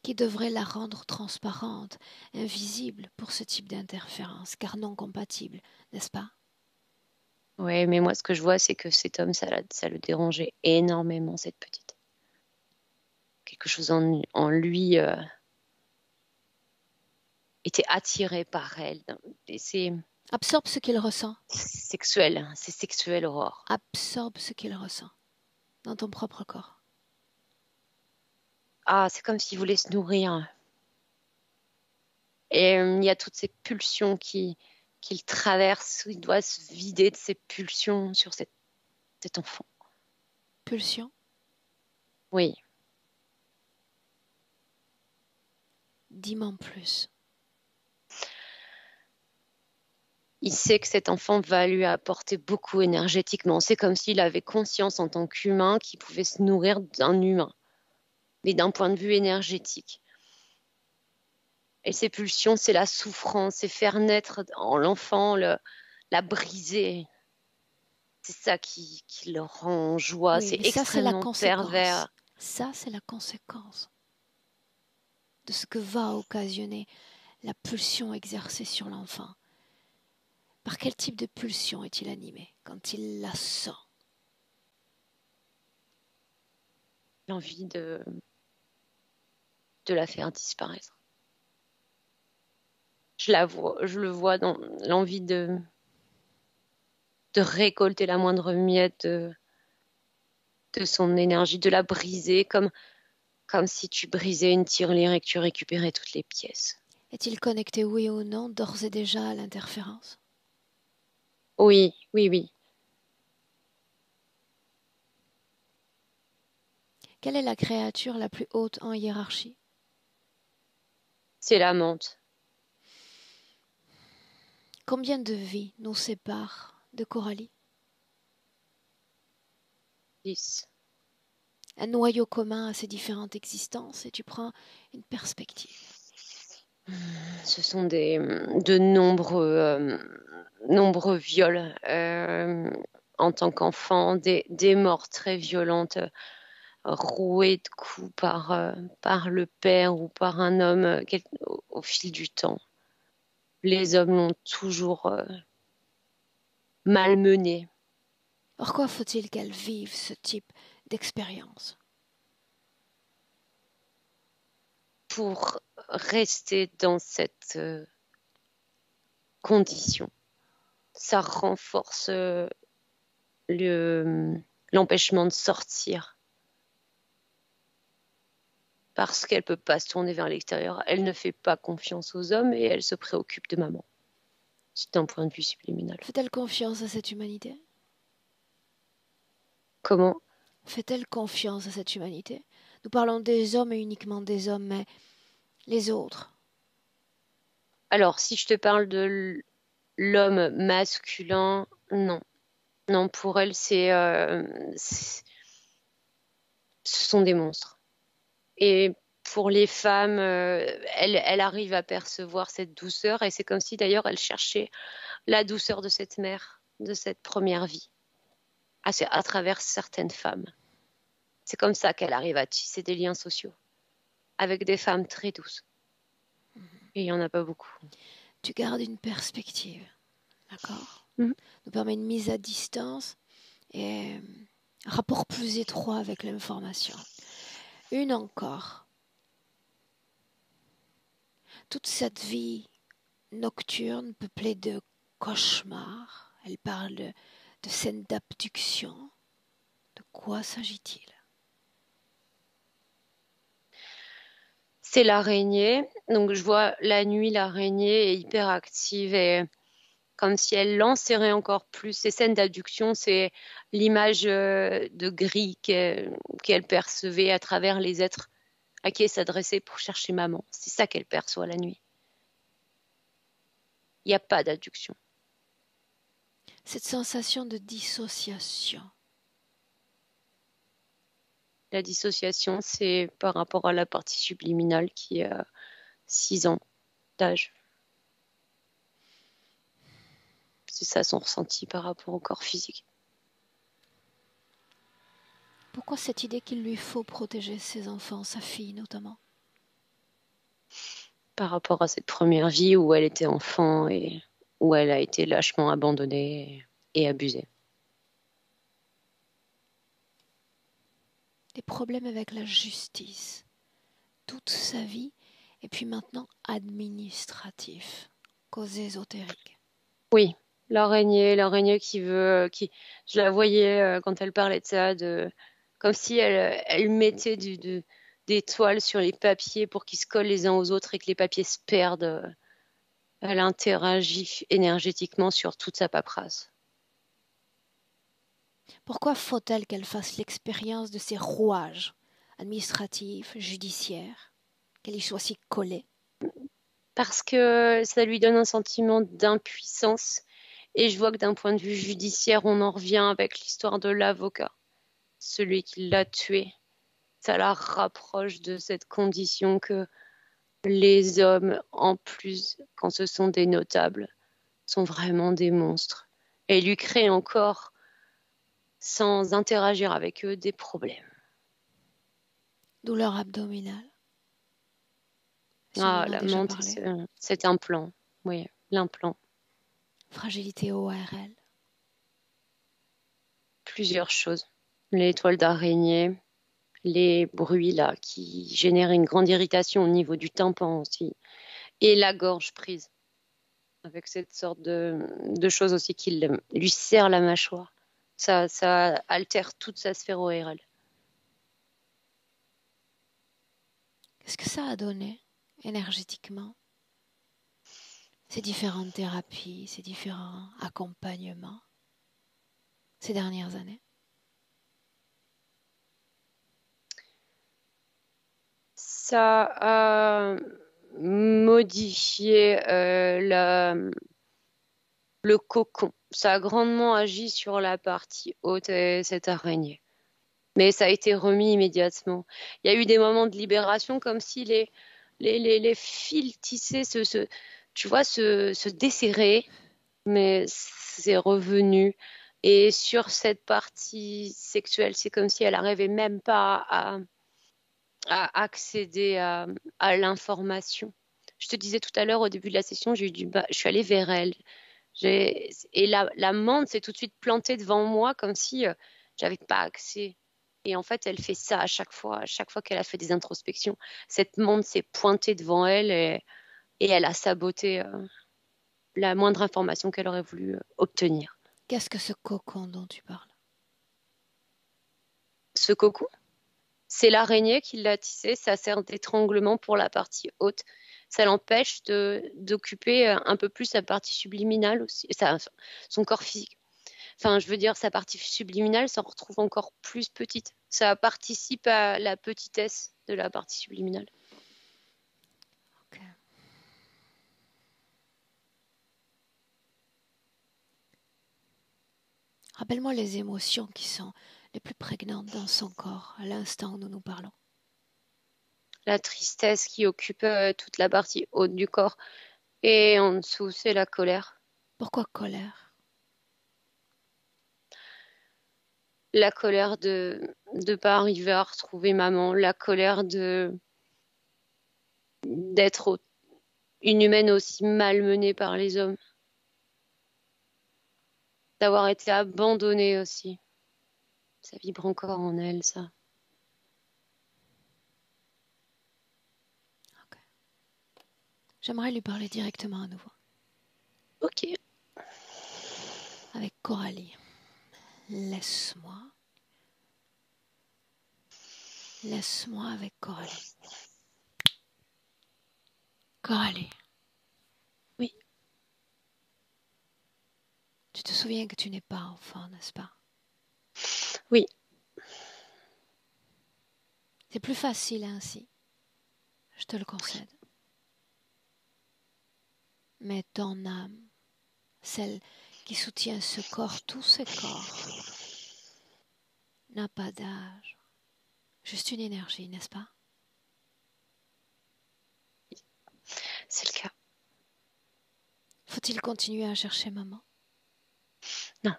qui devrait la rendre transparente, invisible pour ce type d'interférence, car non compatible, n'est-ce pas? Ouais, mais moi, ce que je vois, c'est que cet homme, ça le dérangeait énormément, cette petite. Quelque chose en lui était attiré par elle. Et Absorbe ce qu'il ressent. c'est sexuel, Aurore. Absorbe ce qu'il ressent dans ton propre corps. Ah, c'est comme s'il voulait se nourrir. Et il y a toutes ces pulsions qu'il traverse, où il doit se vider de ses pulsions sur cet enfant. Pulsion. Oui, Dis-moi en plus. il sait que cet enfant va lui apporter beaucoup énergétiquement. C'est comme s'il avait conscience en tant qu'humain qu'il pouvait se nourrir d'un humain, mais d'un point de vue énergétique. Et ces pulsions, c'est la souffrance, c'est faire naître en l'enfant, la briser. C'est ça qui le rend en joie. Oui, C'est mais ça, c'est la extrêmement conséquence. pervers. Ça, c'est la conséquence de ce que va occasionner la pulsion exercée sur l'enfant. Par quel type de pulsion est-il animé quand il la sent? L'envie de la faire disparaître. Je le vois dans l'envie de récolter la moindre miette de son énergie, de la briser, comme si tu brisais une tirelire et que tu récupérais toutes les pièces. Est-il connecté, oui ou non, d'ores et déjà à l'interférence? Oui, oui, oui. Quelle est la créature la plus haute en hiérarchie? C'est la menthe. Combien de vies nous séparent de Coralie? 10. Un noyau commun à ces différentes existences et tu prends une perspective. Ce sont de nombreux viols en tant qu'enfant, des morts très violentes, rouées de coups par le père ou par un homme au fil du temps. Les hommes l'ont toujours malmenée Pourquoi faut-il qu'elle vive ce type d'expérience? pour rester dans cette condition. Ça renforce l'empêchement de sortir parce qu'elle ne peut pas se tourner vers l'extérieur. Elle ne fait pas confiance aux hommes et elle se préoccupe de maman. C'est un point de vue subliminal. Fait-elle confiance à cette humanité? Comment? Fait-elle confiance à cette humanité? Nous parlons des hommes et uniquement des hommes, mais les autres? Alors, si je te parle de l'homme masculin, non. Non, pour elle, ce sont des monstres. Et pour les femmes, elle arrive à percevoir cette douceur et c'est comme si d'ailleurs elle cherchait la douceur de cette mère, de cette première vie, à travers certaines femmes. C'est comme ça qu'elle arrive à tisser des liens sociaux avec des femmes très douces. Et il n'y en a pas beaucoup. Tu gardes une perspective, d'accord? Mhm. Nous permet une mise à distance et un rapport plus étroit avec l'information. Une encore. Toute cette vie nocturne peuplée de cauchemars, elle parle de scènes d'abduction. De quoi s'agit-il? C'est l'araignée. Donc je vois la nuit, l'araignée est hyper active et comme si elle l'enserrait encore plus. Ces scènes d'abduction, c'est l'image de gris qu'elle percevait à travers les êtres à qui elle s'adressait pour chercher maman. C'est ça qu'elle perçoit la nuit. Il n'y a pas d'abduction. Cette sensation de dissociation. La dissociation, c'est par rapport à la partie subliminale qui a 6 ans d'âge. C'est ça son ressenti par rapport au corps physique. Pourquoi cette idée qu'il lui faut protéger ses enfants, sa fille notamment? par rapport à cette première vie où elle était enfant et où elle a été lâchement abandonnée et abusée. Des problèmes avec la justice, toute sa vie, et puis maintenant administratif, cause ésotérique. Oui, l'araignée je la voyais quand elle parlait de ça, comme si elle mettait des toiles sur les papiers pour qu'ils se collent les uns aux autres et que les papiers se perdent. Elle interagit énergétiquement sur toute sa paperasse. Pourquoi faut-elle qu'elle fasse l'expérience de ces rouages administratifs, judiciaires, qu'elle y soit si collée? Parce que ça lui donne un sentiment d'impuissance. Et je vois que d'un point de vue judiciaire, on en revient avec l'histoire de l'avocat, celui qui l'a tué. Ça la rapproche de cette condition que les hommes, en plus, quand ce sont des notables, sont vraiment des monstres. Et lui crée encore, sans interagir avec eux, des problèmes. Douleur abdominale. Si on Ah, en a la déjà menthe, parlé. cet implant. Oui, l'implant. Fragilité ORL. Plusieurs choses. Les toiles d'araignée, les bruits là qui génèrent une grande irritation au niveau du tympan aussi. Et la gorge prise, avec cette sorte de choses aussi qui lui serre la mâchoire. Ça altère toute sa sphère ORL. Qu'est-ce que ça a donné énergétiquement? Ces différentes thérapies, ces différents accompagnements ces dernières années? Ça a modifié le cocon. Ça a grandement agi sur la partie haute de cette araignée. Mais ça a été remis immédiatement. Il y a eu des moments de libération comme si les fils tissés tu vois, se desserraient, mais c'est revenu. Et sur cette partie sexuelle, c'est comme si elle n'arrivait même pas à accéder à l'information. Je te disais tout à l'heure au début de la session, je suis allée vers elle. Et la menthe s'est tout de suite plantée devant moi comme si j'avais pas accès. Et en fait, elle fait ça à chaque fois qu'elle a fait des introspections. Cette menthe s'est pointée devant elle et elle a saboté la moindre information qu'elle aurait voulu obtenir. Qu'est-ce que ce cocon dont tu parles? Ce cocon, c'est l'araignée qui l'a tissé, ça sert d'étranglement pour la partie haute. Ça l'empêche d'occuper un peu plus sa partie subliminale aussi, son corps physique. Enfin, je veux dire, sa partie subliminale s'en retrouve encore plus petite. Ça participe à la petitesse de la partie subliminale. Okay. Rappelle-moi les émotions qui sont les plus prégnantes dans son corps à l'instant où nous nous parlons. La tristesse qui occupe toute la partie haute du corps. Et en dessous, c'est la colère. Pourquoi colère? La colère de pas arriver à retrouver maman. La colère d'être une humaine aussi malmenée par les hommes. D'avoir été abandonnée aussi. Ça vibre encore en elle, ça. Okay. J'aimerais lui parler directement à nouveau. Ok. Avec Coralie. Laisse-moi. Laisse-moi avec Coralie. Coralie. Oui. Tu te souviens que tu n'es pas enfant, n'est-ce pas? Oui. C'est plus facile ainsi. Je te le concède. Mais ton âme, celle qui soutient ce corps, tous ces corps, n'a pas d'âge. Juste une énergie, n'est-ce pas? C'est le cas. Faut-il continuer à chercher maman? Non.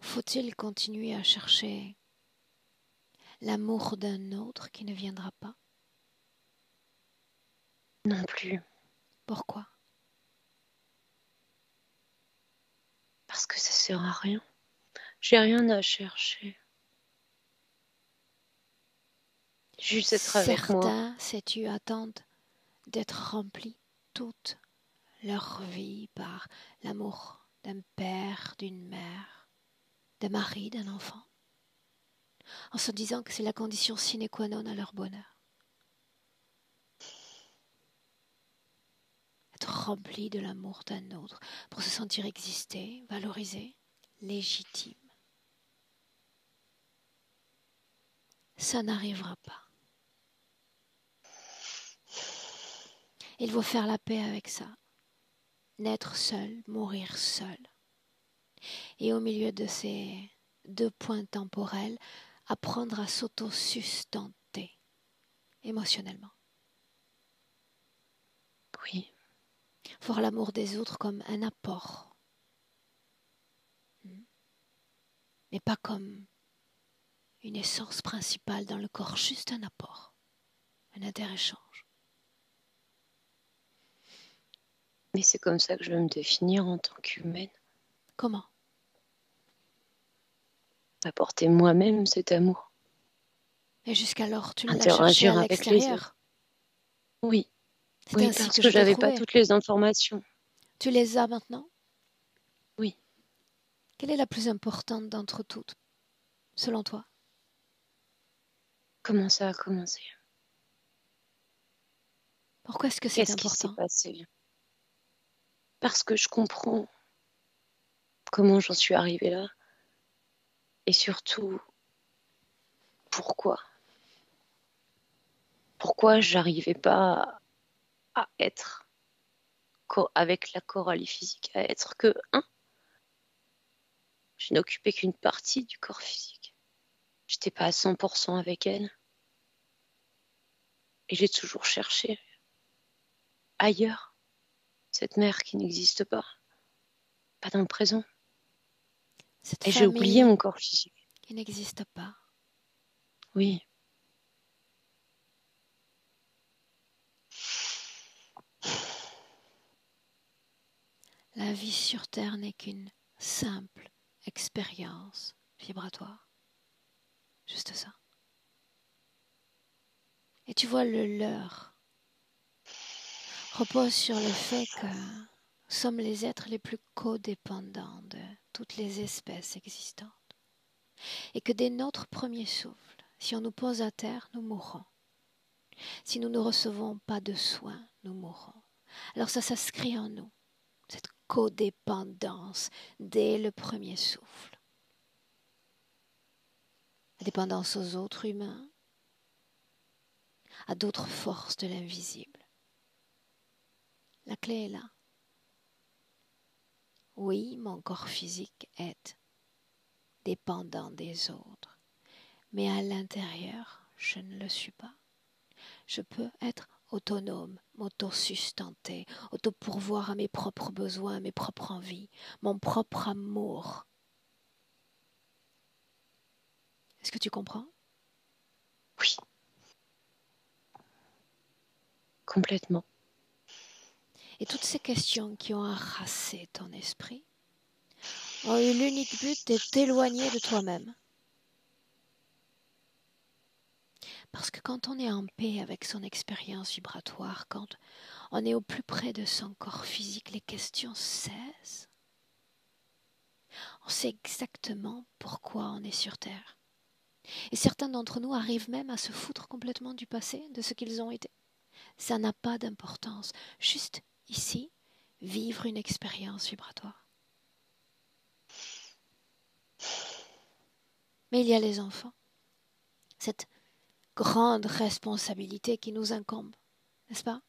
Faut-il continuer à chercher l'amour d'un autre qui ne viendra pas? Non plus. Pourquoi? Parce que ça sert à rien. J'ai rien à chercher. Juste être avec moi. Certains, sais-tu, attendent d'être remplis toute leur vie par l'amour d'un père, d'une mère, d'un mari, d'un enfant, en se disant que c'est la condition sine qua non à leur bonheur. Être rempli de l'amour d'un autre pour se sentir exister, valorisé, légitime. Ça n'arrivera pas. Il faut faire la paix avec ça. Naître seul, mourir seul. Et au milieu de ces deux points temporels, apprendre à s'auto-sustenter émotionnellement. Oui. Voir l'amour des autres comme un apport. Mais pas comme une essence principale dans le corps, juste un apport, un inter-échange. Mais c'est comme ça que je veux me définir en tant qu'humaine. Comment? Apporter moi-même cet amour. Et jusqu'alors, tu ne l'as cherché Interagir à avec les autres. l'extérieur. Oui. C'est Oui, ainsi parce que que je t'ai j'avais pas trouvé. toutes les informations. Tu les as maintenant? Oui. Quelle est la plus importante d'entre toutes, selon toi? Comment ça a commencé? Pourquoi est-ce que c'est Qu'est-ce qui s'est important? passé? Parce que je comprends comment j'en suis arrivée là. Et surtout, pourquoi? Pourquoi j'arrivais pas à être avec la Coralie physique, à être que un? Je n'occupais qu'une partie du corps physique. J'étais pas à 100% avec elle. Et j'ai toujours cherché ailleurs cette mère qui n'existe pas dans le présent. Cette Et j'ai oublié famille mon corps physique. qui n'existe pas. Oui. La vie sur Terre n'est qu'une simple expérience vibratoire. Juste ça. Et tu vois, le leur repose sur le fait que nous sommes les êtres les plus codépendants de toutes les espèces existantes. Et que dès notre premier souffle, si on nous pose à terre, nous mourrons. Si nous ne recevons pas de soins, nous mourrons. Alors ça s'inscrit en nous, cette codépendance dès le premier souffle. La dépendance aux autres humains, à d'autres forces de l'invisible. La clé est là. Oui, mon corps physique est dépendant des autres, mais à l'intérieur, je ne le suis pas. Je peux être autonome, m'auto-sustenter, auto-pourvoir à mes propres besoins, à mes propres envies, mon propre amour. Est-ce que tu comprends? Oui. Complètement. Et toutes ces questions qui ont harassé ton esprit ont eu l'unique but de t'éloigner de toi-même. Parce que quand on est en paix avec son expérience vibratoire, quand on est au plus près de son corps physique, les questions cessent. On sait exactement pourquoi on est sur Terre. Et certains d'entre nous arrivent même à se foutre complètement du passé, de ce qu'ils ont été. Ça n'a pas d'importance. Juste ici, vivre une expérience vibratoire. Mais il y a les enfants. Cette grande responsabilité qui nous incombe, n'est-ce pas?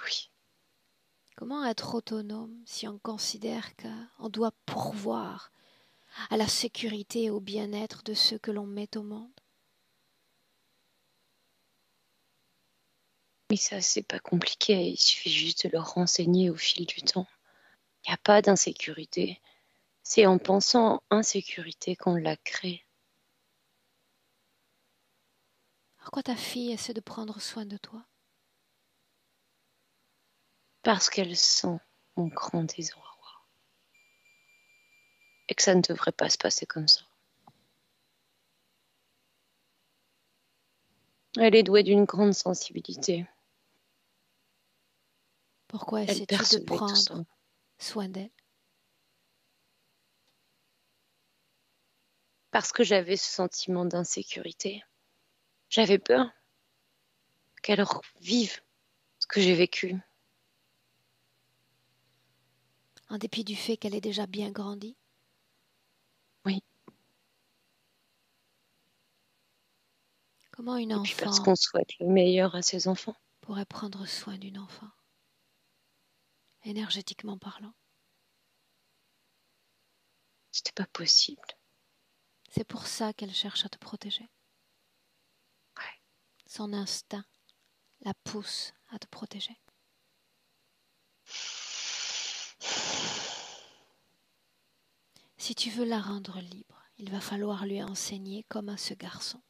Oui. Comment être autonome si on considère qu'on doit pourvoir à la sécurité et au bien-être de ceux que l'on met au monde? Mais ça, c'est pas compliqué. Il suffit juste de leur renseigner au fil du temps. Il n'y a pas d'insécurité. C'est en pensant insécurité qu'on la crée. Pourquoi ta fille essaie de prendre soin de toi? Parce qu'elle sent mon grand désarroi. Et que ça ne devrait pas se passer comme ça. Elle est douée d'une grande sensibilité. Pourquoi Elle essaies-tu de percevait tout ça. prendre soin d'elle? Parce que j'avais ce sentiment d'insécurité. J'avais peur qu'elle vive ce que j'ai vécu. En dépit du fait qu'elle ait déjà bien grandi? Oui. Comment une Et puis parce enfant qu'on souhaite le meilleur à ses enfants. pourrait prendre soin d'une enfant, énergétiquement parlant? C'était pas possible. C'est pour ça qu'elle cherche à te protéger. Ouais. Son instinct la pousse à te protéger. Si tu veux la rendre libre, il va falloir lui enseigner, comme à ce garçon,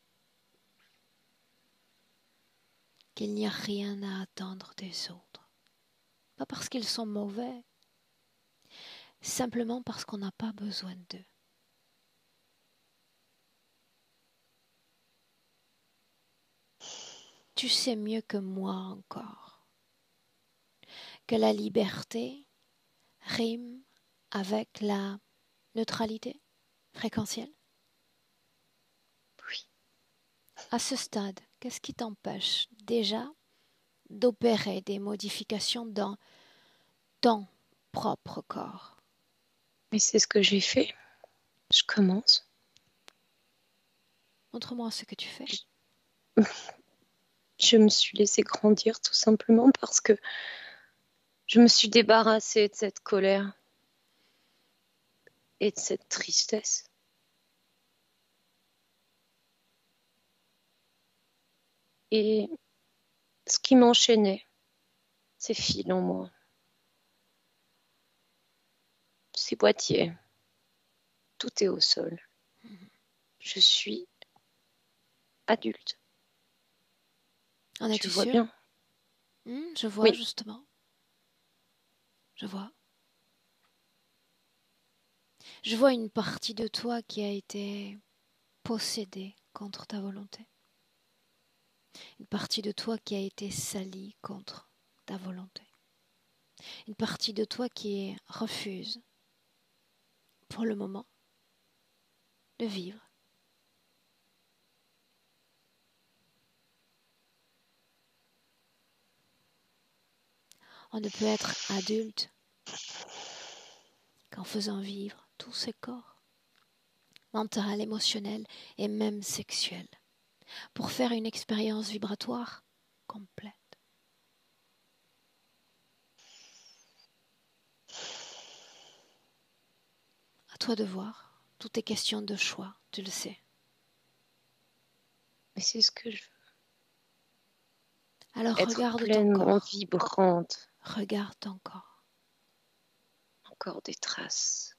qu'il n'y a rien à attendre des autres. Pas parce qu'ils sont mauvais, simplement parce qu'on n'a pas besoin d'eux. Tu sais mieux que moi encore que la liberté rime avec la neutralité fréquentielle. Oui. À ce stade, qu'est-ce qui t'empêche déjà d'opérer des modifications dans ton propre corps? Mais c'est ce que j'ai fait. Je commence. Montre-moi ce que tu fais. Je me suis laissée grandir tout simplement parce que je me suis débarrassée de cette colère et de cette tristesse. Et ce qui m'enchaînait, ces fils en moi, ces boîtiers, tout est au sol. Je suis adulte. En Tu es-tu le vois sûr? bien. Je vois Oui, justement. Je vois. Je vois une partie de toi qui a été possédée contre ta volonté. Une partie de toi qui a été salie contre ta volonté. Une partie de toi qui refuse, pour le moment, de vivre. On ne peut être adulte qu'en faisant vivre tous ces corps, mental, émotionnel et même sexuel, pour faire une expérience vibratoire complète. À toi de voir, tout est question de choix, tu le sais. mais c'est ce que je veux. Alors Être regarde ton pleinement corps, vibrante. regarde ton corps. Encore des traces.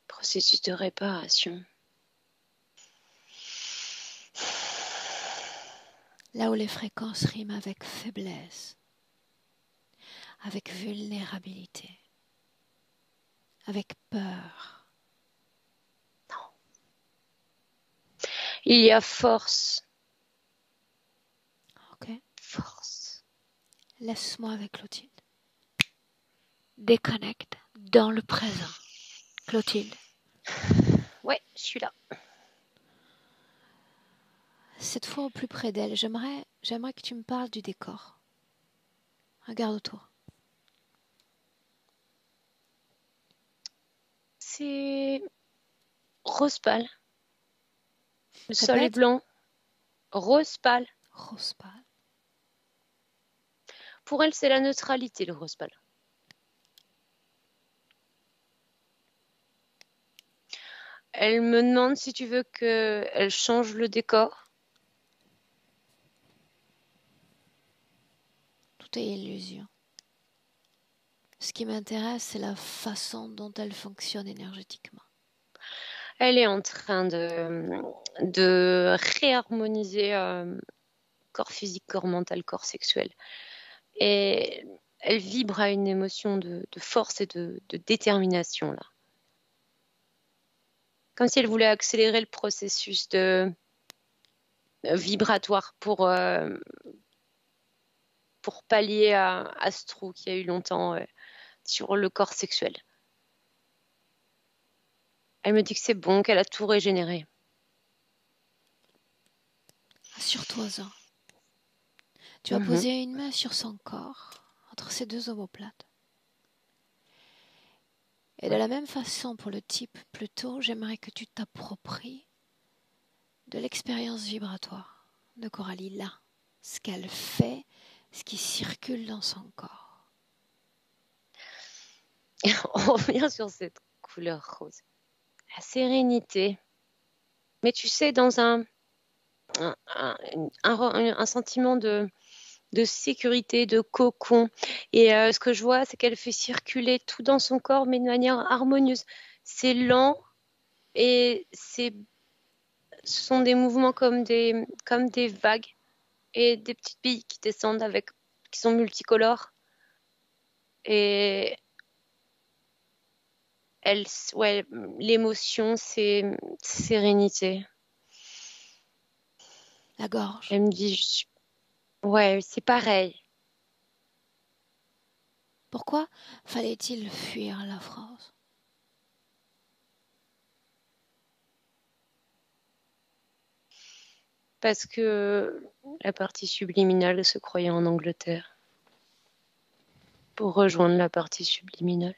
Processus de réparation. Là où les fréquences riment avec faiblesse, avec vulnérabilité, avec peur. Il y a force. Ok, Force. laisse-moi avec Clotilde. Déconnecte dans le présent. Clotilde, Ouais, je suis là. cette fois au plus près d'elle, j'aimerais que tu me parles du décor. Regarde autour. C'est rose pâle. Le sol est Répète. blanc. Rose pâle. Rose pâle. Pour elle, c'est la neutralité, le rose pâle. Elle me demande si tu veux qu'elle change le décor. Tout est illusion. Ce qui m'intéresse, c'est la façon dont elle fonctionne énergétiquement. Elle est en train de réharmoniser corps physique, corps mental, corps sexuel. Et elle vibre à une émotion de force et de détermination, là. Comme si elle voulait accélérer le processus vibratoire pour pallier à ce trou qu'il y a eu longtemps sur le corps sexuel. Elle me dit que c'est bon, qu'elle a tout régénéré. Assure-toi-en. Tu vas Mhm. poser une main sur son corps, entre ses deux omoplates. Et de la même façon pour le type, plutôt, j'aimerais que tu t'appropries de l'expérience vibratoire de Coralie là, ce qu'elle fait, ce qui circule dans son corps. On revient sur cette couleur rose. La sérénité. Mais tu sais, dans un sentiment de sécurité, de cocon. Et ce que je vois, c'est qu'elle fait circuler tout dans son corps, mais de manière harmonieuse. C'est lent et ce sont des mouvements comme des vagues et des petites billes qui descendent qui sont multicolores. Et ouais, l'émotion, c'est sérénité. La gorge. Elle me dit, ouais, c'est pareil. Pourquoi fallait-il fuir la France? Parce que la partie subliminale se croyait en Angleterre pour rejoindre la partie subliminale.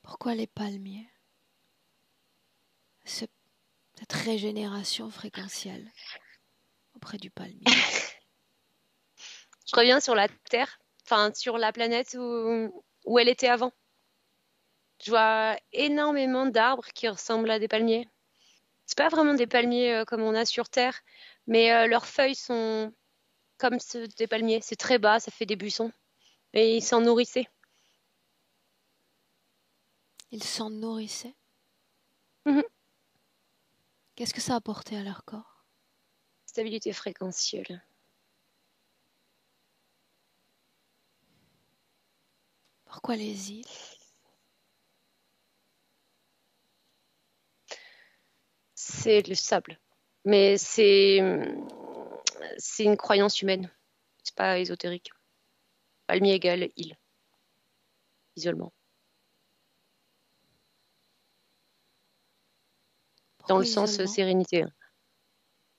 Pourquoi les palmiers? Cette régénération fréquentielle auprès du palmier. Je reviens sur la Terre, enfin sur la planète où elle était avant. Je vois énormément d'arbres qui ressemblent à des palmiers. C'est pas vraiment des palmiers comme on a sur Terre, mais leurs feuilles sont comme ceux des palmiers. C'est très bas, ça fait des buissons. Et ils s'en nourrissaient. Ils s'en nourrissaient. Mhm. Qu'est-ce que ça apportait à leur corps? Stabilité fréquentielle. Pourquoi les îles? C'est le sable. Mais c'est une croyance humaine. C'est pas ésotérique. Palmier égale île. Isolement. Dans le Pourquoi sens isolement? sérénité.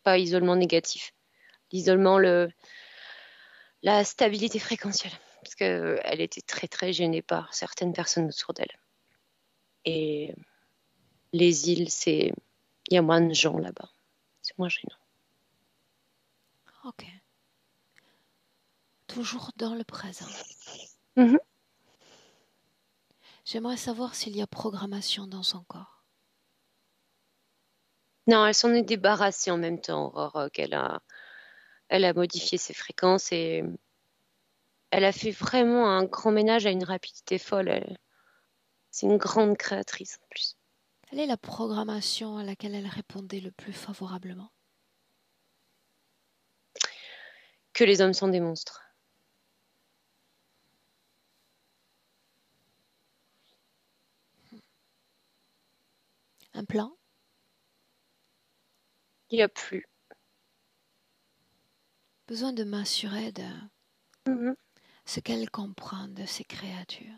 Pas isolement négatif. L'isolement, la stabilité fréquentielle. Parce qu'elle était très très gênée par certaines personnes autour d'elle. Et les îles, il y a moins de gens là-bas. C'est moins gênant. Ok. Toujours dans le présent. Mhm. J'aimerais savoir s'il y a programmation dans son corps. Non, elle s'en est débarrassée en même temps, Aurore, elle a modifié ses fréquences et elle a fait vraiment un grand ménage à une rapidité folle. C'est une grande créatrice en plus. Quelle est la programmation à laquelle elle répondait le plus favorablement? Que les hommes sont des monstres. Un plan? Il n'y a plus. Besoin de m'assurer de Mhm. ce qu'elle comprend de ces créatures.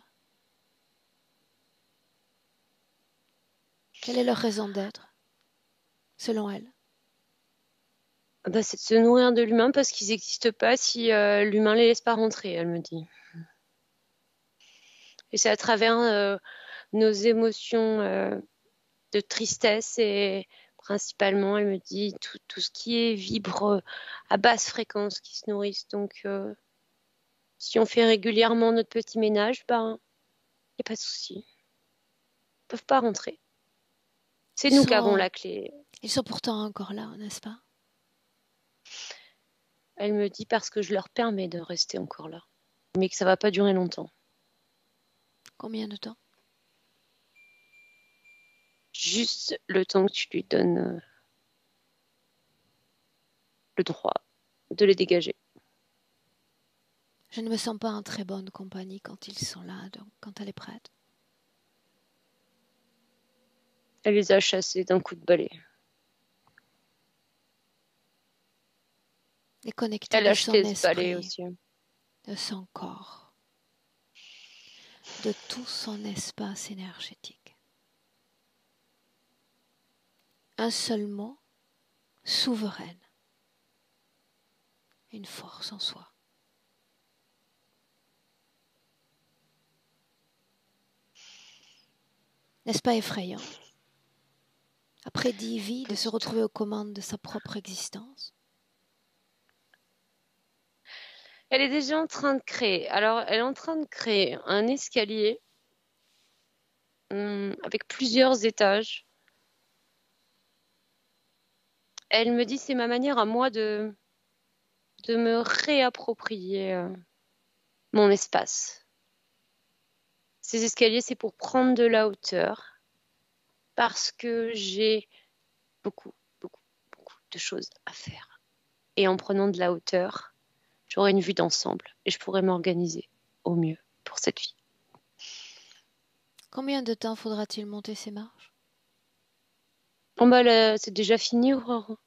Quelle est leur raison d'être, selon elle? Bah, c'est de se nourrir de l'humain parce qu'ils n'existent pas si l'humain les laisse pas rentrer, elle me dit. Et c'est à travers nos émotions de tristesse et principalement, elle me dit, tout ce qui est vibre à basse fréquence qui se nourrissent. Donc, si on fait régulièrement notre petit ménage, ben, il n'y a pas de souci. Ils ne peuvent pas rentrer. C'est Ils nous qui avons sont, la clé. ils sont pourtant encore là, n'est-ce pas? Elle me dit parce que je leur permets de rester encore là, mais que ça va pas durer longtemps. Combien de temps? Juste le temps que tu lui donnes le droit de les dégager. Je ne me sens pas en très bonne compagnie quand ils sont là, donc quand elle est prête. Elle les a chassés d'un coup de balai. Déconnectée Elle a de son acheté ce balai esprit, aussi. de son corps, de tout son espace énergétique. Un seul mot, souveraine. Une force en soi. N'est-ce pas effrayant, après 10 vies, de se retrouver aux commandes de sa propre existence? Elle est déjà en train de créer. Alors, elle est en train de créer un escalier avec plusieurs étages. Elle me dit c'est ma manière à moi de me réapproprier mon espace. Ces escaliers, c'est pour prendre de la hauteur parce que j'ai beaucoup, beaucoup, beaucoup de choses à faire. Et en prenant de la hauteur, j'aurai une vue d'ensemble et je pourrai m'organiser au mieux pour cette vie. Combien de temps faudra-t-il monter ces marches? Oh bah là, c'est déjà fini, Aurore.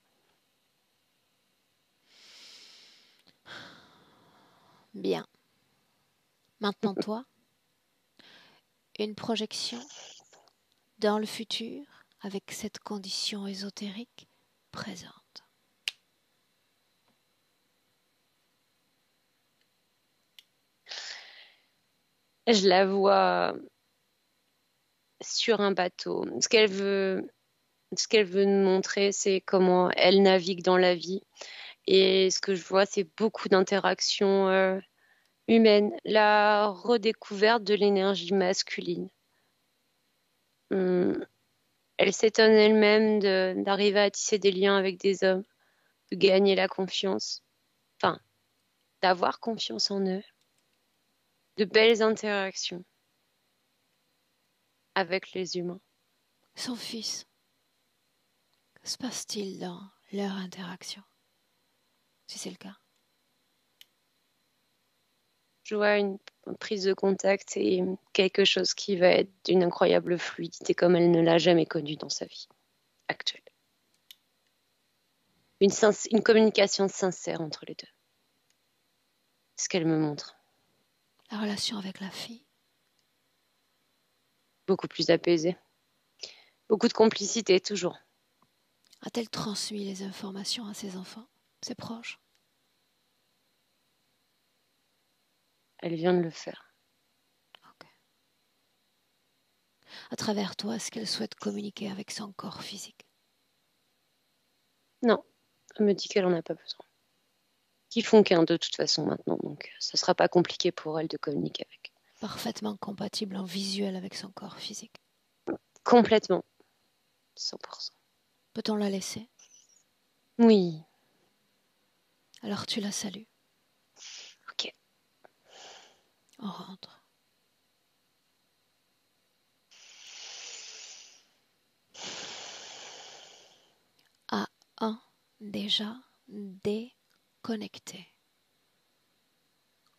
Bien. Maintenant toi, une projection dans le futur avec cette condition ésotérique présente. Je la vois sur un bateau. Ce qu'elle veut nous montrer, c'est comment elle navigue dans la vie. Et ce que je vois, c'est beaucoup d'interactions humaines, la redécouverte de l'énergie masculine. Hum, Elle s'étonne elle-même d'arriver à tisser des liens avec des hommes, de gagner la confiance, enfin, d'avoir confiance en eux, de belles interactions avec les humains. Son fils, que se passe-t-il dans leur interaction, si c'est le cas? Je vois une prise de contact et quelque chose qui va être d'une incroyable fluidité comme elle ne l'a jamais connue dans sa vie actuelle. Une communication sincère entre les deux. C'est ce qu'elle me montre. La relation avec la fille? Beaucoup plus apaisée. Beaucoup de complicité, toujours. A-t-elle transmis les informations à ses enfants, ses proches? Elle vient de le faire. Okay. À travers toi, est-ce qu'elle souhaite communiquer avec son corps physique? Non, elle me dit qu'elle en a pas besoin. Qu'ils font qu'un de toute façon maintenant, donc ça sera pas compliqué pour elle de communiquer avec. Parfaitement compatible en visuel avec son corps physique. Complètement. 100%. Peut-on la laisser? Oui. Alors tu la salues. Ok. On rentre. À un déjà déconnecté.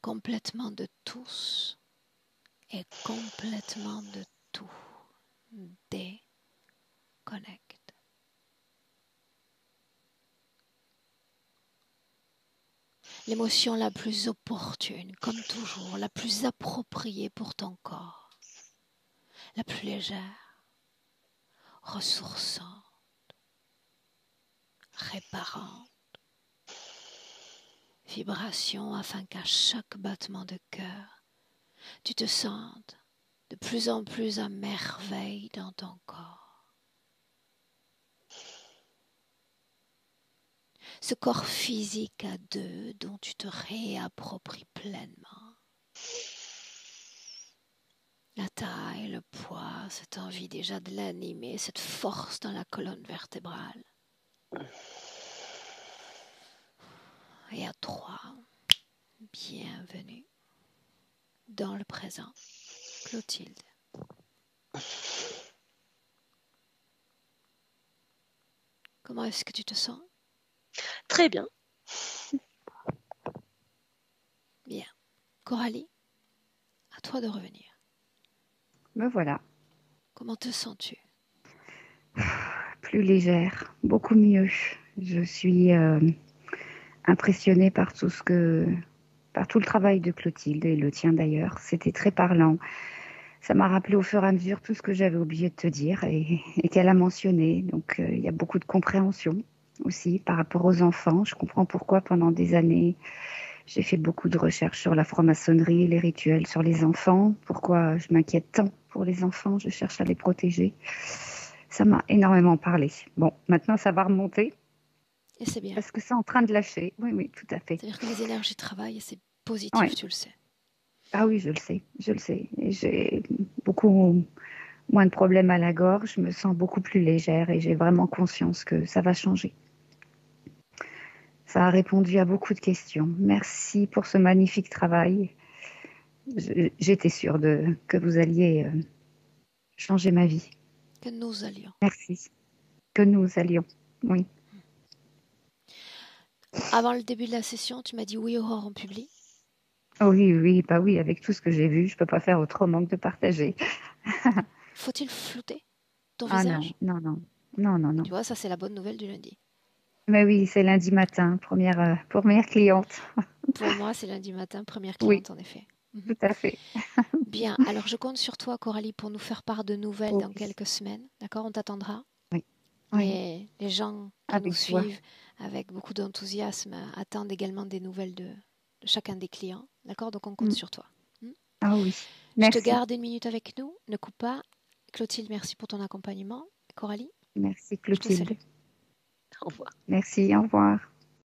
Complètement de tous et complètement de tout. Déconnecte. L'émotion la plus opportune, comme toujours, la plus appropriée pour ton corps, la plus légère, ressourçante, réparante, vibration afin qu'à chaque battement de cœur, tu te sentes de plus en plus à merveille dans ton corps. Ce corps physique à deux dont tu te réappropries pleinement. La taille, le poids, cette envie déjà de l'animer, cette force dans la colonne vertébrale. Et à trois, bienvenue dans le présent, Clotilde. Comment est-ce que tu te sens? Très bien. Bien. Coralie, à toi de revenir. Me voilà, Comment te sens-tu? plus légère, beaucoup mieux. Je suis impressionnée par par tout le travail de Clotilde et le tien d'ailleurs. C'était très parlant. Ça m'a rappelé au fur et à mesure tout ce que j'avais oublié de te dire et qu'elle a mentionné. Donc il y a beaucoup de compréhension aussi par rapport aux enfants. Je comprends pourquoi pendant des années j'ai fait beaucoup de recherches sur la franc-maçonnerie, les rituels sur les enfants. Pourquoi je m'inquiète tant pour les enfants, je cherche à les protéger. Ça m'a énormément parlé. Bon, maintenant ça va remonter Et c'est bien. parce que c'est en train de lâcher. Oui, oui, tout à fait. C'est-à-dire que les énergies travaillent et c'est positif, Ouais. tu le sais. Ah oui, je le sais, je le sais. Et j'ai beaucoup moins de problèmes à la gorge, je me sens beaucoup plus légère et j'ai vraiment conscience que ça va changer. Ça a répondu à beaucoup de questions. Merci pour ce magnifique travail. J'étais sûre que vous alliez changer ma vie. Que nous allions. Merci. Que nous allions. Oui. Avant le début de la session, tu m'as dit oui, Aurore, on publie. Oh oui, oui, bah oui, avec tout ce que j'ai vu, je peux pas faire autrement que de partager. Faut-il flouter ton Ah non, visage? non, non, non, non, non. Tu vois, ça c'est la bonne nouvelle du lundi. Mais oui, c'est lundi matin, première cliente. Pour moi, c'est lundi matin, première Oui, cliente en effet. tout à fait. Bien, alors je compte sur toi, Coralie, pour nous faire part de nouvelles Oh dans oui, quelques semaines. D'accord, on t'attendra. oui, oui, Les gens qui nous avec joie. suivent avec beaucoup d'enthousiasme attendent également des nouvelles de chacun des clients. D'accord, donc on compte Mm. sur toi. Ah oui, Je te merci. garde une minute avec nous, ne coupe pas. Clotilde, merci pour ton accompagnement. Coralie, Merci je te salue. Clotilde. Au revoir. Merci, au revoir.